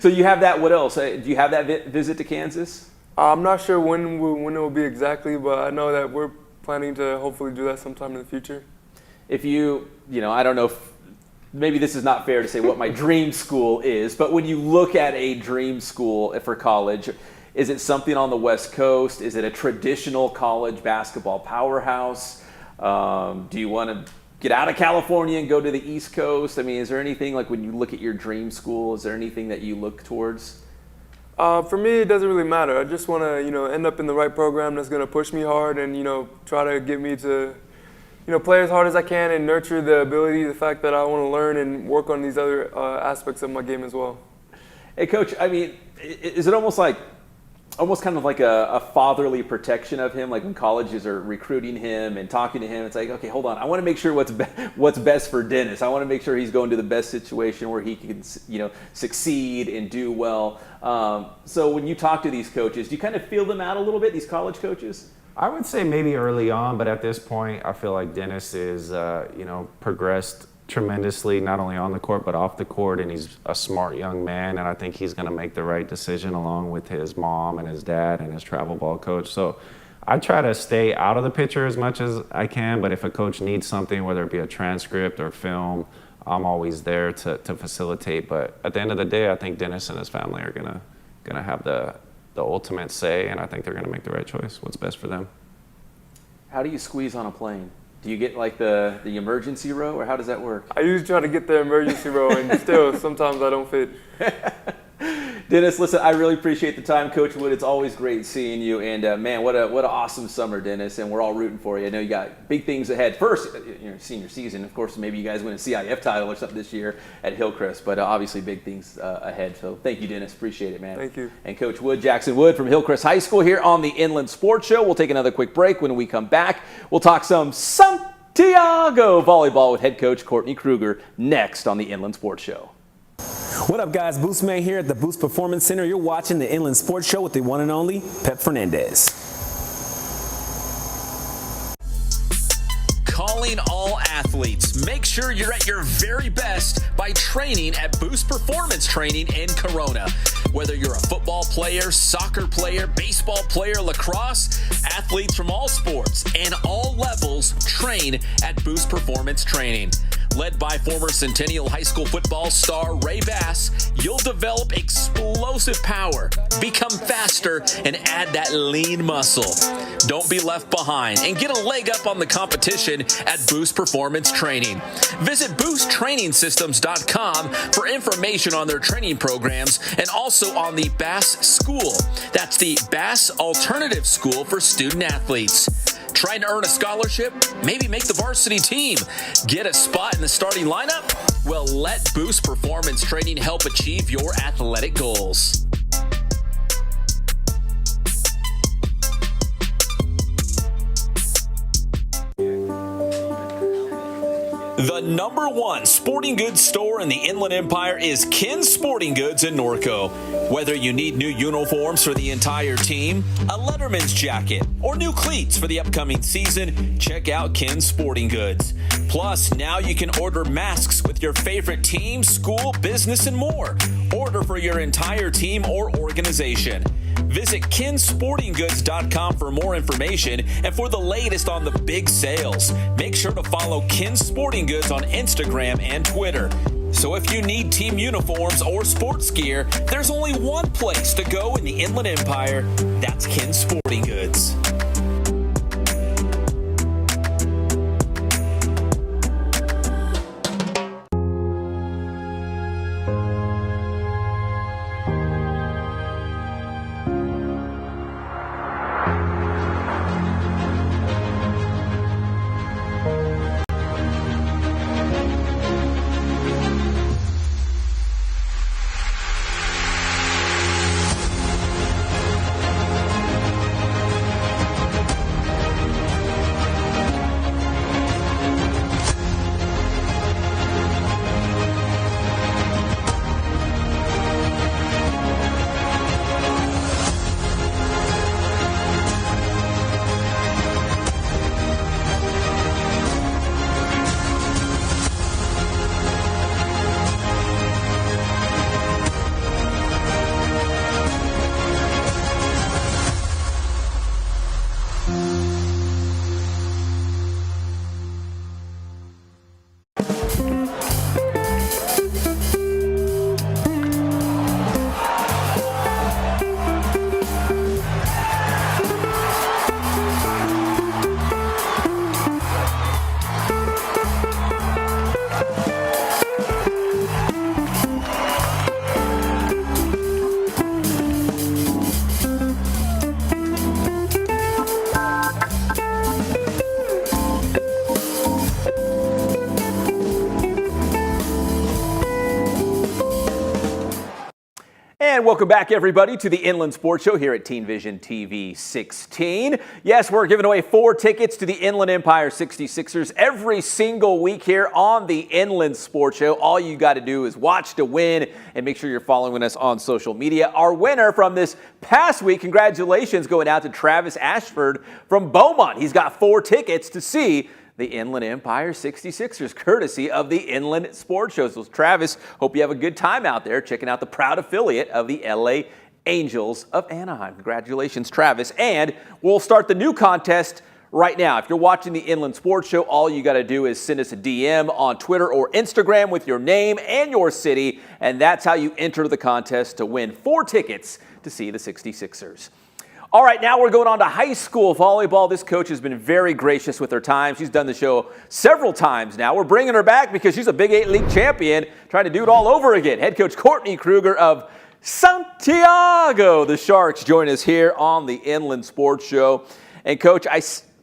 B: So you have that. What else? Do you have that visit to Kansas?
M: I'm not sure when it will be exactly, but I know that we're planning to hopefully do that sometime in the future.
B: If you know, I don't know if maybe this is not fair to say what my dream school is, but when you look at a dream school for college, is it something on the West Coast? Is it a traditional college basketball powerhouse? Do you want to get out of California and go to the East Coast? I mean, is there anything, like when you look at your dream school, is there anything that you look towards?
M: For me, it doesn't really matter. I just want to, end up in the right program that's going to push me hard and, try to get me to, play as hard as I can and nurture the ability, the fact that I want to learn and work on these other aspects of my game as well.
B: Hey, Coach, I mean, is it almost kind of like a fatherly protection of him? Like when colleges are recruiting him and talking to him, it's like, okay, hold on. I want to make sure what's best for Dennis. I want to make sure he's going to the best situation where he can, succeed and do well. So when you talk to these coaches, do you kind of feel them out a little bit, these college coaches?
N: I would say maybe early on, but at this point, I feel like Dennis is, progressed tremendously, not only on the court, but off the court, and he's a smart young man, and I think he's going to make the right decision along with his mom and his dad and his travel ball coach. So I try to stay out of the picture as much as I can, but if a coach needs something, whether it be a transcript or film, I'm always there to facilitate. But at the end of the day, I think Dennis and his family are gonna have the ultimate say, and I think they're gonna make the right choice, what's best for them.
B: How do you squeeze on a plane? Do you get like the emergency row, or how does that work?
M: I usually try to get the emergency row, and still sometimes I don't fit.
B: Dennis, listen, I really appreciate the time, Coach Wood. It's always great seeing you, and man, what an awesome summer, Dennis, and we're all rooting for you. I know you got big things ahead. First, your senior season, of course, maybe you guys win a CIF title or something this year at Hillcrest, but obviously big things ahead. So thank you, Dennis. Appreciate it, man.
M: Thank you.
B: And Coach Wood, Jackson Wood from Hillcrest High School here on the Inland Sports Show. We'll take another quick break. When we come back, we'll talk some Santiago volleyball with head coach Courtney Krueger next on the Inland Sports Show.
J: What up, guys? Boost Man here at the Boost Performance Center. You're watching the Inland Sports Show with the one and only Pep Fernandez.
I: Calling all athletes. Make sure you're at your very best by training at Boost Performance Training in Corona. Whether you're a football player, soccer player, baseball player, lacrosse, athletes from all sports and all levels train at Boost Performance Training.
A: Led by former Centennial High School football star Ray Bass, you'll develop explosive power, become faster, and add that lean muscle. Don't be left behind and get a leg up on the competition at Boost Performance Training. Visit boosttrainingsystems.com for information on their training programs and also on the Bass School. That's the Bass Alternative School for student athletes. Trying to earn a scholarship? Maybe make the varsity team? Get a spot in the starting lineup? Well, let Boost Performance Training help achieve your athletic goals. The #1 sporting goods store in the Inland Empire is Ken's Sporting Goods in Norco. Whether you need new uniforms for the entire team, a Letterman's jacket, or new cleats for the upcoming season, check out Ken's Sporting Goods. Plus, now you can order masks with your favorite team, school, business, and more. Order for your entire team or organization. Visit kensportinggoods.com for more information and for the latest on the big sales. Make sure to follow Ken's Sporting Goods on Instagram and Twitter. So if you need team uniforms or sports gear, there's only one place to go in the Inland Empire. That's Ken's Sporting Goods. And welcome back, everybody, to the Inland Sports Show here at Teen Vision TV 16. Yes, we're giving away 4 tickets to the Inland Empire 66ers every single week here on the Inland Sports Show. All you got to do is watch to win and make sure you're following us on social media. Our winner from this past week, congratulations, going out to Travis Ashford from Beaumont. He's got 4 tickets to see the Inland Empire 66ers, courtesy of the Inland Sports Show. So Travis, hope you have a good time out there checking out the proud affiliate of the LA Angels of Anaheim. Congratulations, Travis. And we'll start the new contest right now. If you're watching the Inland Sports Show, all you got to do is send us a DM on Twitter or Instagram with your name and your city, and that's how you enter the contest to win 4 tickets to see the 66ers. All right, now we're going on to high school volleyball. This coach has been very gracious with her time. She's done the show several times now. We're bringing her back because she's a Big VIII League champion, trying to do it all over again. Head coach Courtney Krueger of Santiago. The Sharks join us here on the Inland Sports Show. And Coach, I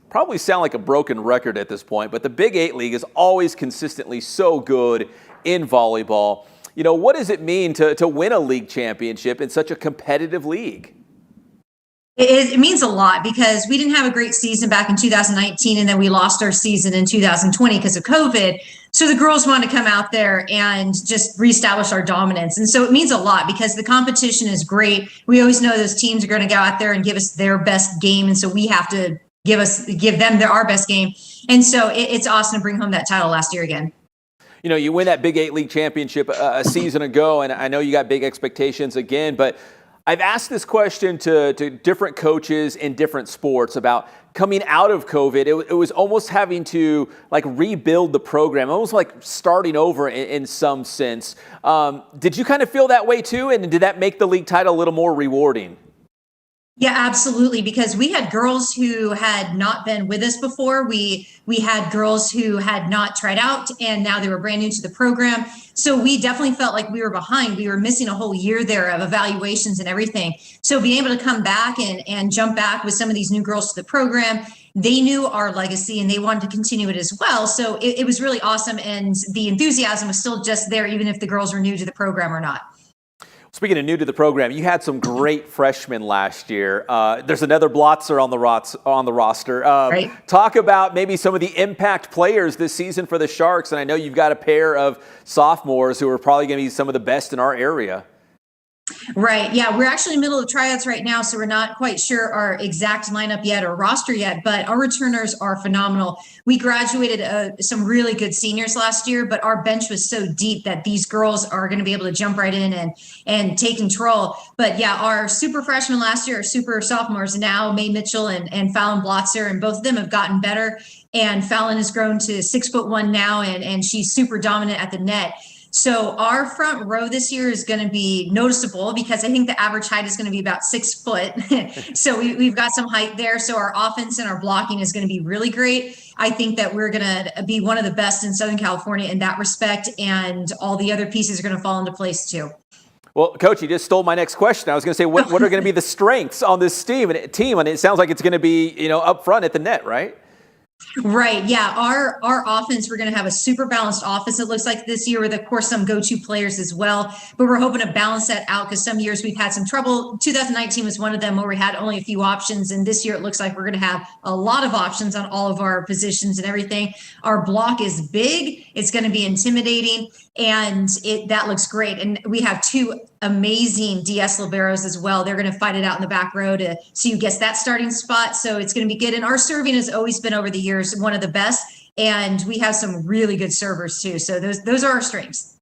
A: probably sound like a broken record at this point, but the Big VIII League is always consistently so good in volleyball. You know, what does it mean to win a league championship in such a competitive league?
O: It means a lot because we didn't have a great season back in 2019, and then we lost our season in 2020 because of COVID. So the girls wanted to come out there and just reestablish our dominance. And so it means a lot because the competition is great. We always know those teams are going to go out there and give us their best game. And so we have to give them our best game. And so it's awesome to bring home that title last year again.
B: You know, you win that Big VIII League championship a season ago, and I know you got big expectations again, but I've asked this question to different coaches in different sports about coming out of COVID. It was almost having to like rebuild the program, almost like starting over in some sense. Did you kind of feel that way too? And did that make the league title a little more rewarding?
O: Yeah, absolutely. Because we had girls who had not been with us before. We had girls who had not tried out and now they were brand new to the program. So we definitely felt like we were behind. We were missing a whole year there of evaluations and everything. So being able to come back and jump back with some of these new girls to the program, they knew our legacy and they wanted to continue it as well. So it was really awesome. And the enthusiasm was still just there, even if the girls were new to the program or not.
B: Speaking of new to the program, you had some great freshmen last year. There's another Blotzer on the roster.
O: Right.
B: Talk about maybe some of the impact players this season for the Sharks. And I know you've got a pair of sophomores who are probably going to be some of the best in our area.
O: Right. Yeah, we're actually in the middle of tryouts right now, so we're not quite sure our exact lineup yet or roster yet, but our returners are phenomenal. We graduated some really good seniors last year, but our bench was so deep that these girls are going to be able to jump right in and take control. But yeah, our super freshmen last year are super sophomores now, May Mitchell and Fallon Blotzer, and both of them have gotten better. And Fallon has grown to 6'1" now, and she's super dominant at the net. So our front row this year is going to be noticeable because I think the average height is going to be about 6 foot. So we've got some height there. So our offense and our blocking is going to be really great. I think that we're going to be one of the best in Southern California in that respect. And all the other pieces are going to fall into place too.
B: Well, Coach, you just stole my next question. I was going to say, what are going to be the strengths on this team? And it sounds like it's going to be, up front at the net, right?
O: Right. Yeah. Our offense, we're going to have a super balanced offense. It looks like this year with, of course, some go-to players as well. But we're hoping to balance that out because some years we've had some trouble. 2019 was one of them where we had only a few options. And this year it looks like we're going to have a lot of options on all of our positions and everything. Our block is big. It's going to be intimidating. And that looks great. And we have two amazing DS liberos as well. They're going to fight it out in the back row to see who gets that starting spot. So it's going to be good. And our serving has always been over the years one of the best. And we have some really good servers too. So those are our strengths.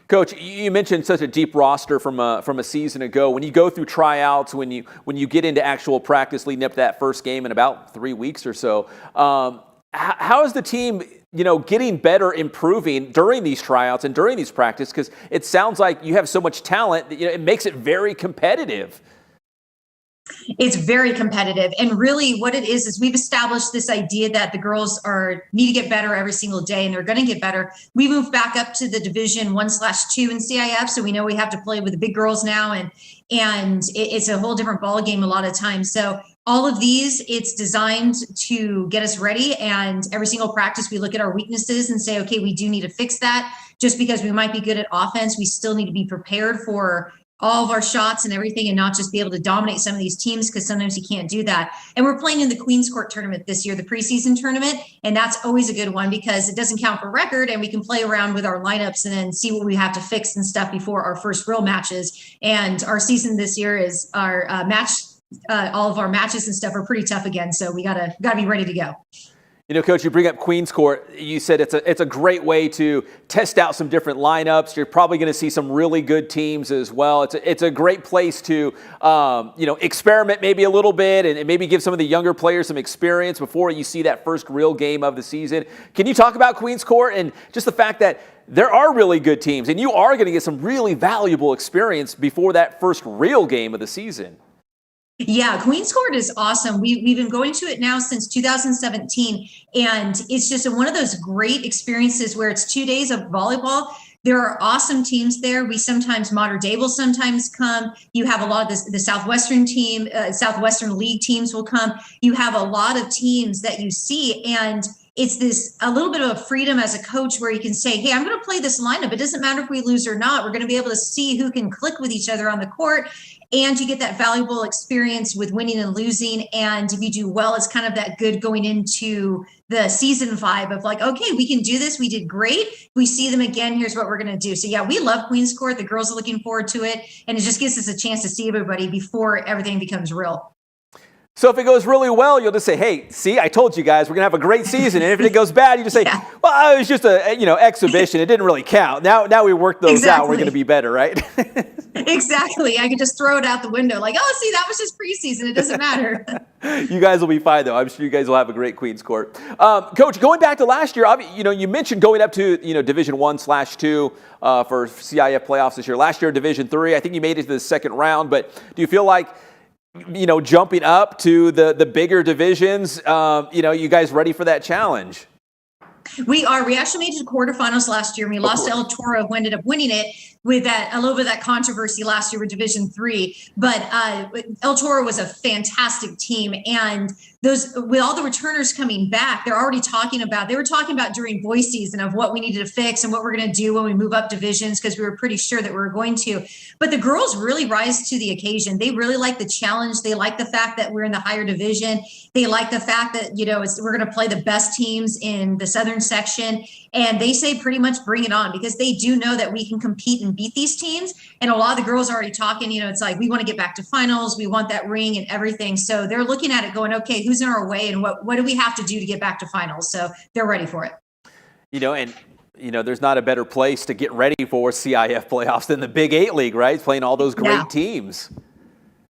B: Coach, you mentioned such a deep roster from a season ago. When you go through tryouts, when you get into actual practice leading up to that first game in about 3 weeks or so, how is the team getting better, improving during these tryouts and during these practices? Because it sounds like you have so much talent that it makes it very competitive.
O: It's very competitive. And really what it is we've established this idea that the girls need to get better every single day, and they're going to get better. We moved back up to the Division 1/2 in CIF. So we know we have to play with the big girls now. And it's a whole different ball game a lot of times. So all of these, it's designed to get us ready. And every single practice, we look at our weaknesses and say, okay, we do need to fix that. Just because we might be good at offense, we still need to be prepared for all of our shots and everything and not just be able to dominate some of these teams because sometimes you can't do that. And we're playing in the Queen's Court tournament this year, the preseason tournament. And that's always a good one because it doesn't count for record and we can play around with our lineups and then see what we have to fix and stuff before our first real matches. And our season this year is our all of our matches and stuff are pretty tough again. So we gotta be ready to go.
B: Coach, you bring up Queen's Court. You said it's a great way to test out some different lineups. You're probably going to see some really good teams as well. It's a great place to experiment maybe a little bit and maybe give some of the younger players some experience before you see that first real game of the season. Can you talk about Queen's Court and just the fact that there are really good teams and you are going to get some really valuable experience before that first real game of the season?
O: Yeah, Queen's Court is awesome. We've been going to it now since 2017, and it's just one of those great experiences where it's 2 days of volleyball. There are awesome teams there. We sometimes, Mater Dei will sometimes come. You have a lot of the Southwestern team, Southwestern League teams will come. You have a lot of teams that you see, and it's a little bit of a freedom as a coach where you can say, hey, I'm going to play this lineup. It doesn't matter if we lose or not. We're going to be able to see who can click with each other on the court. And you get that valuable experience with winning and losing. And if you do well, it's kind of that good going into the season vibe of like, okay, we can do this. We did great. We see them again. Here's what we're going to do. So yeah, we love Queen's Court. The girls are looking forward to it. And it just gives us a chance to see everybody before everything becomes real.
B: So if it goes really well, you'll just say, hey, see, I told you guys, we're going to have a great season. And if it goes bad, you just say, well, it was just a exhibition. It didn't really count. Now we worked those out. We're going to be better, right?
O: Exactly. I could just throw it out the window like, oh, see, that was just preseason. It doesn't matter.
B: You guys will be fine, though. I'm sure you guys will have a great Queens Court. Coach, going back to last year, you mentioned going up to Division 1/2 for CIF playoffs this year. Last year, Division 3. I think you made it to the second round. But do you feel like, jumping up to the bigger divisions, you guys ready for that challenge?
O: We are. We actually made it to quarterfinals last year. We lost to El Toro, who ended up winning it with a little bit of that controversy last year with Division 3. But El Toro was a fantastic team, and with all the returners coming back, they were talking about during Boise season of what we needed to fix and what we're going to do when we move up divisions, because we were pretty sure that we were going to. But the girls really rise to the occasion. They really like the challenge. They like the fact that we're in the higher division. They like the fact that, we're going to play the best teams in the Southern section. And they say pretty much bring it on, because they do know that we can compete and beat these teams. And a lot of the girls are already talking, it's like, we want to get back to finals. We want that ring and everything. So they're looking at it going, okay, who's in our way and what do we have to do to get back to finals? So they're ready for it.
B: There's not a better place to get ready for CIF playoffs than the Big VIII League, right? Playing all those great teams.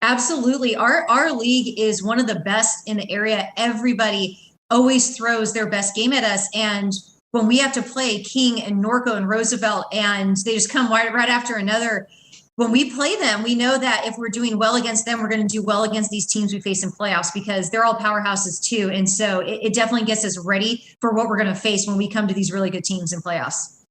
O: Absolutely. Our league is one of the best in the area. Everybody always throws their best game at us. And when we have to play King and Norco and Roosevelt, and they just come right after another, when we play them, we know that if we're doing well against them, we're going to do well against these teams we face in playoffs, because they're all powerhouses too. And so it definitely gets us ready for what we're going to face when we come to these really good teams in playoffs.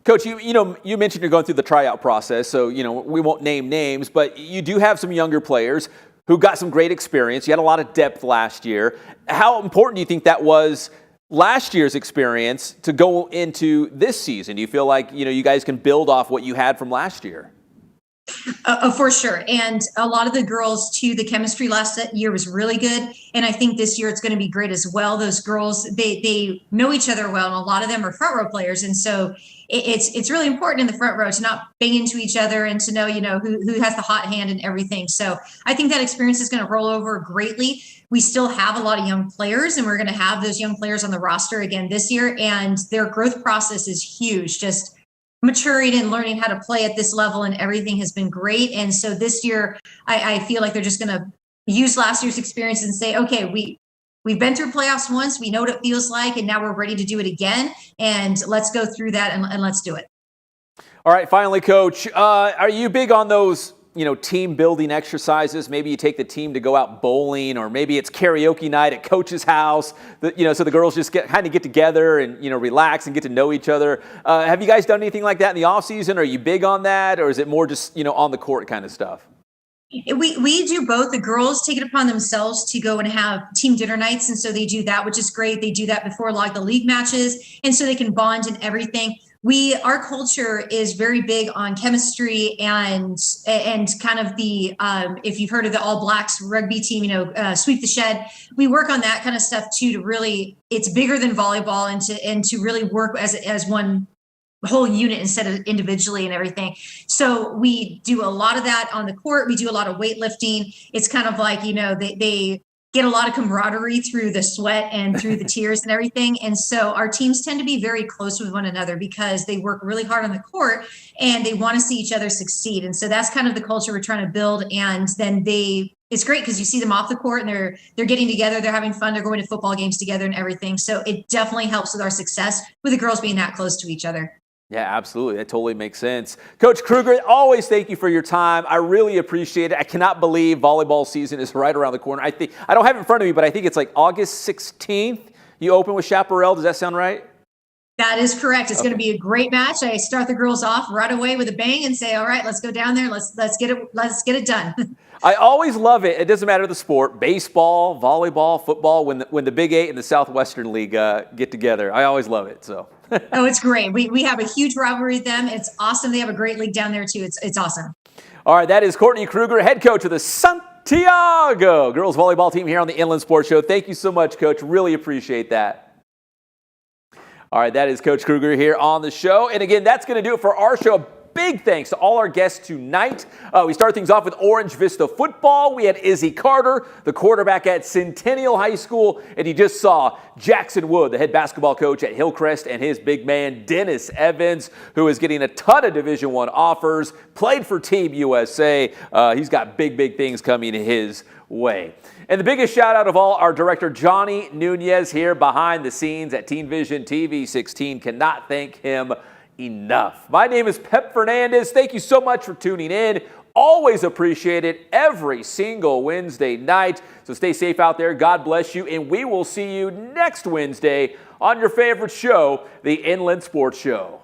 B: Coach, you mentioned you're going through the tryout process, so we won't name names, but you do have some younger players who got some great experience. You had a lot of depth last year. How important do you think that was, last year's experience, to go into this season? Do you feel like you guys can build off what you had from last year?
O: For sure. And a lot of the girls too, the chemistry last year was really good. And I think this year it's going to be great as well. Those girls, they know each other well, and a lot of them are front row players. And so it's really important in the front row to not bang into each other and to know, who has the hot hand and everything. So I think that experience is going to roll over greatly. We still have a lot of young players, and we're going to have those young players on the roster again this year. And their growth process is huge. Just maturing and learning how to play at this level and everything has been great. And so this year, I feel like they're just going to use last year's experience and say, okay, we've been through playoffs once, we know what it feels like, and now we're ready to do it again. And let's go through that and let's do it.
B: All right, finally, Coach, are you big on those, team building exercises? Maybe you take the team to go out bowling, or maybe it's karaoke night at Coach's house, so the girls just get together and, relax and get to know each other. Have you guys done anything like that in the off season? Are you big on that, or is it more just, on the court kind of stuff?
O: We do both. The girls take it upon themselves to go and have team dinner nights. And so they do that, which is great. They do that before the league matches. And so they can bond and everything. Our culture is very big on chemistry and kind of the, if you've heard of the All Blacks rugby team, sweep the shed. We work on that kind of stuff too, to really, it's bigger than volleyball, and to really work as one whole unit instead of individually and everything. So we do a lot of that on the court. We do a lot of weightlifting. It's kind of like, they get a lot of camaraderie through the sweat and through the tears and everything. And so our teams tend to be very close with one another, because they work really hard on the court and they want to see each other succeed. And so that's kind of the culture we're trying to build. And then it's great because you see them off the court and they're getting together, they're having fun, they're going to football games together and everything. So it definitely helps with our success with the girls being that close to each other.
B: Yeah, absolutely. That totally makes sense. Coach Krueger, always thank you for your time. I really appreciate it. I cannot believe volleyball season is right around the corner. I don't have it in front of me, but I think it's like August 16th. You open with Chaparral. Does that sound right?
O: That is correct. It's going to be a great match. I start the girls off right away with a bang and say, all right, let's go down there. Let's get it done.
B: I always love it. It doesn't matter the sport, baseball, volleyball, football, when the Big VIII and the Southwestern League get together. I always love it. So.
O: Oh, it's great. We have a huge rivalry with them. It's awesome. They have a great league down there too. It's awesome.
B: All right, that is Courtney Krueger, head coach of the Santiago girls volleyball team here on the Inland Sports Show. Thank you so much, Coach. Really appreciate that. All right, that is Coach Krueger here on the show. And again, that's going to do it for our show. big thanks to all our guests tonight. We start things off with Orange Vista football. We had Izzy Carter, the quarterback at Centennial High School, and you just saw Jackson Wood, the head basketball coach at Hillcrest, and his big man Dennis Evans, who is getting a ton of Division I offers, played for Team USA. He's got big things coming his way. And the biggest shout out of all, our director Johnny Nunez here behind the scenes at Teen Vision TV 16. Cannot thank him enough. My name is Pep Fernandez. Thank you so much for tuning in. Always appreciate it every single Wednesday night. So stay safe out there. God bless you. And we will see you next Wednesday on your favorite show, the Inland Sports Show.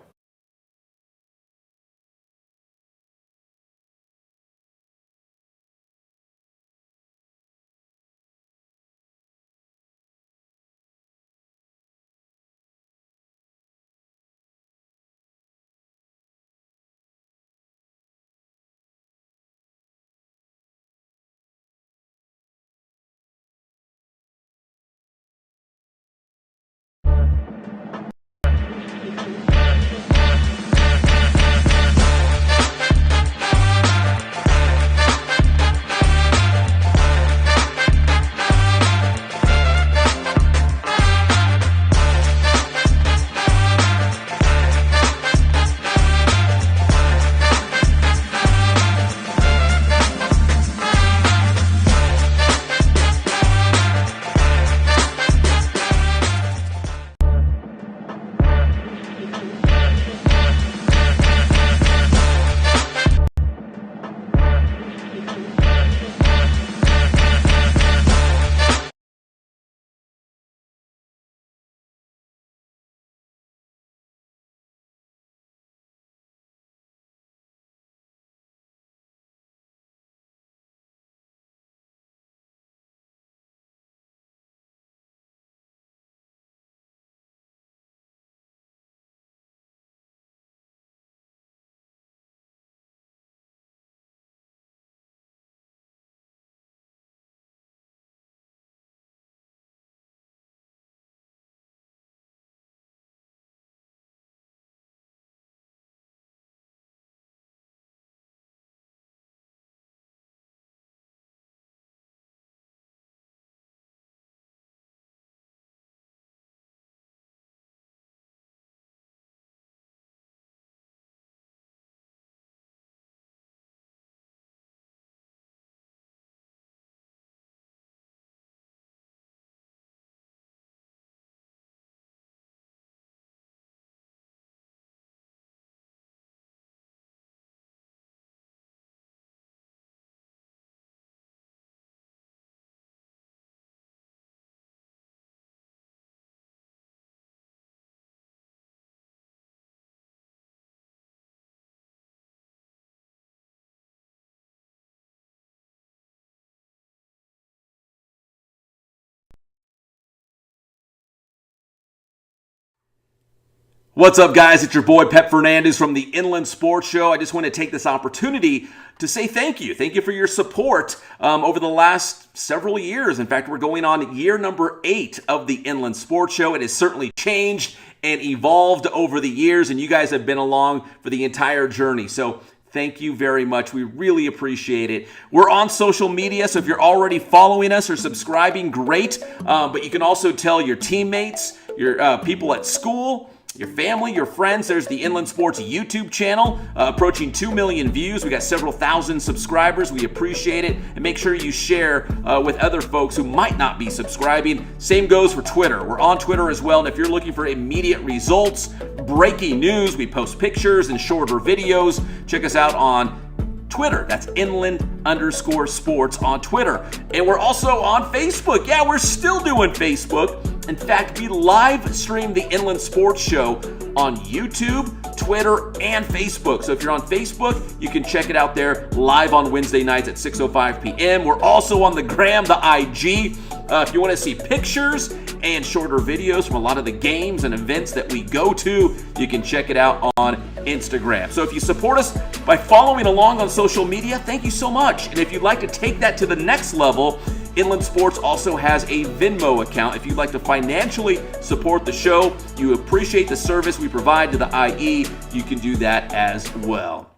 A: What's up, guys? It's your boy Pep Fernandez from the Inland Sports Show. I just want to take this opportunity to say thank you. Thank you for your support over the last several years. In fact, we're going on year number 8 of the Inland Sports Show. It has certainly changed and evolved over the years, and you guys have been along for the entire journey. So thank you very much. We really appreciate it. We're on social media, so if you're already following us or subscribing, great. But you can also tell your teammates, your people at school, your family, your friends. There's the Inland Sports YouTube channel, approaching 2 million views. We got several thousand subscribers. We appreciate it. And make sure you share with other folks who might not be subscribing. Same goes for Twitter. We're on Twitter as well. And if you're looking for immediate results, breaking news, we post pictures and shorter videos. Check us out on Twitter. That's Inland_Sports on Twitter. And we're also on Facebook. Yeah, we're still doing Facebook. In fact, we live stream the Inland Sports Show on YouTube, Twitter, and Facebook. So if you're on Facebook, you can check it out there live on Wednesday nights at 6:05 p.m. We're also on the Gram, the IG. If you want to see pictures and shorter videos from a lot of the games and events that we go to, you can check it out on Instagram. So if you support us by following along on social media, thank you so much. And if you'd like to take that to the next level Inland Sports also has a Venmo account. If you'd like to financially support the show, you appreciate the service we provide to the IE, you can do that as well.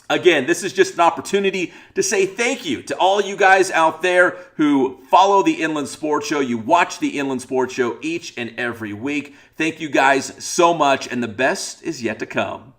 A: Again, this is just an opportunity to say thank you to all you guys out there who follow the Inland Sports Show. You watch the Inland Sports Show each and every week. Thank you guys so much, and the best is yet to come.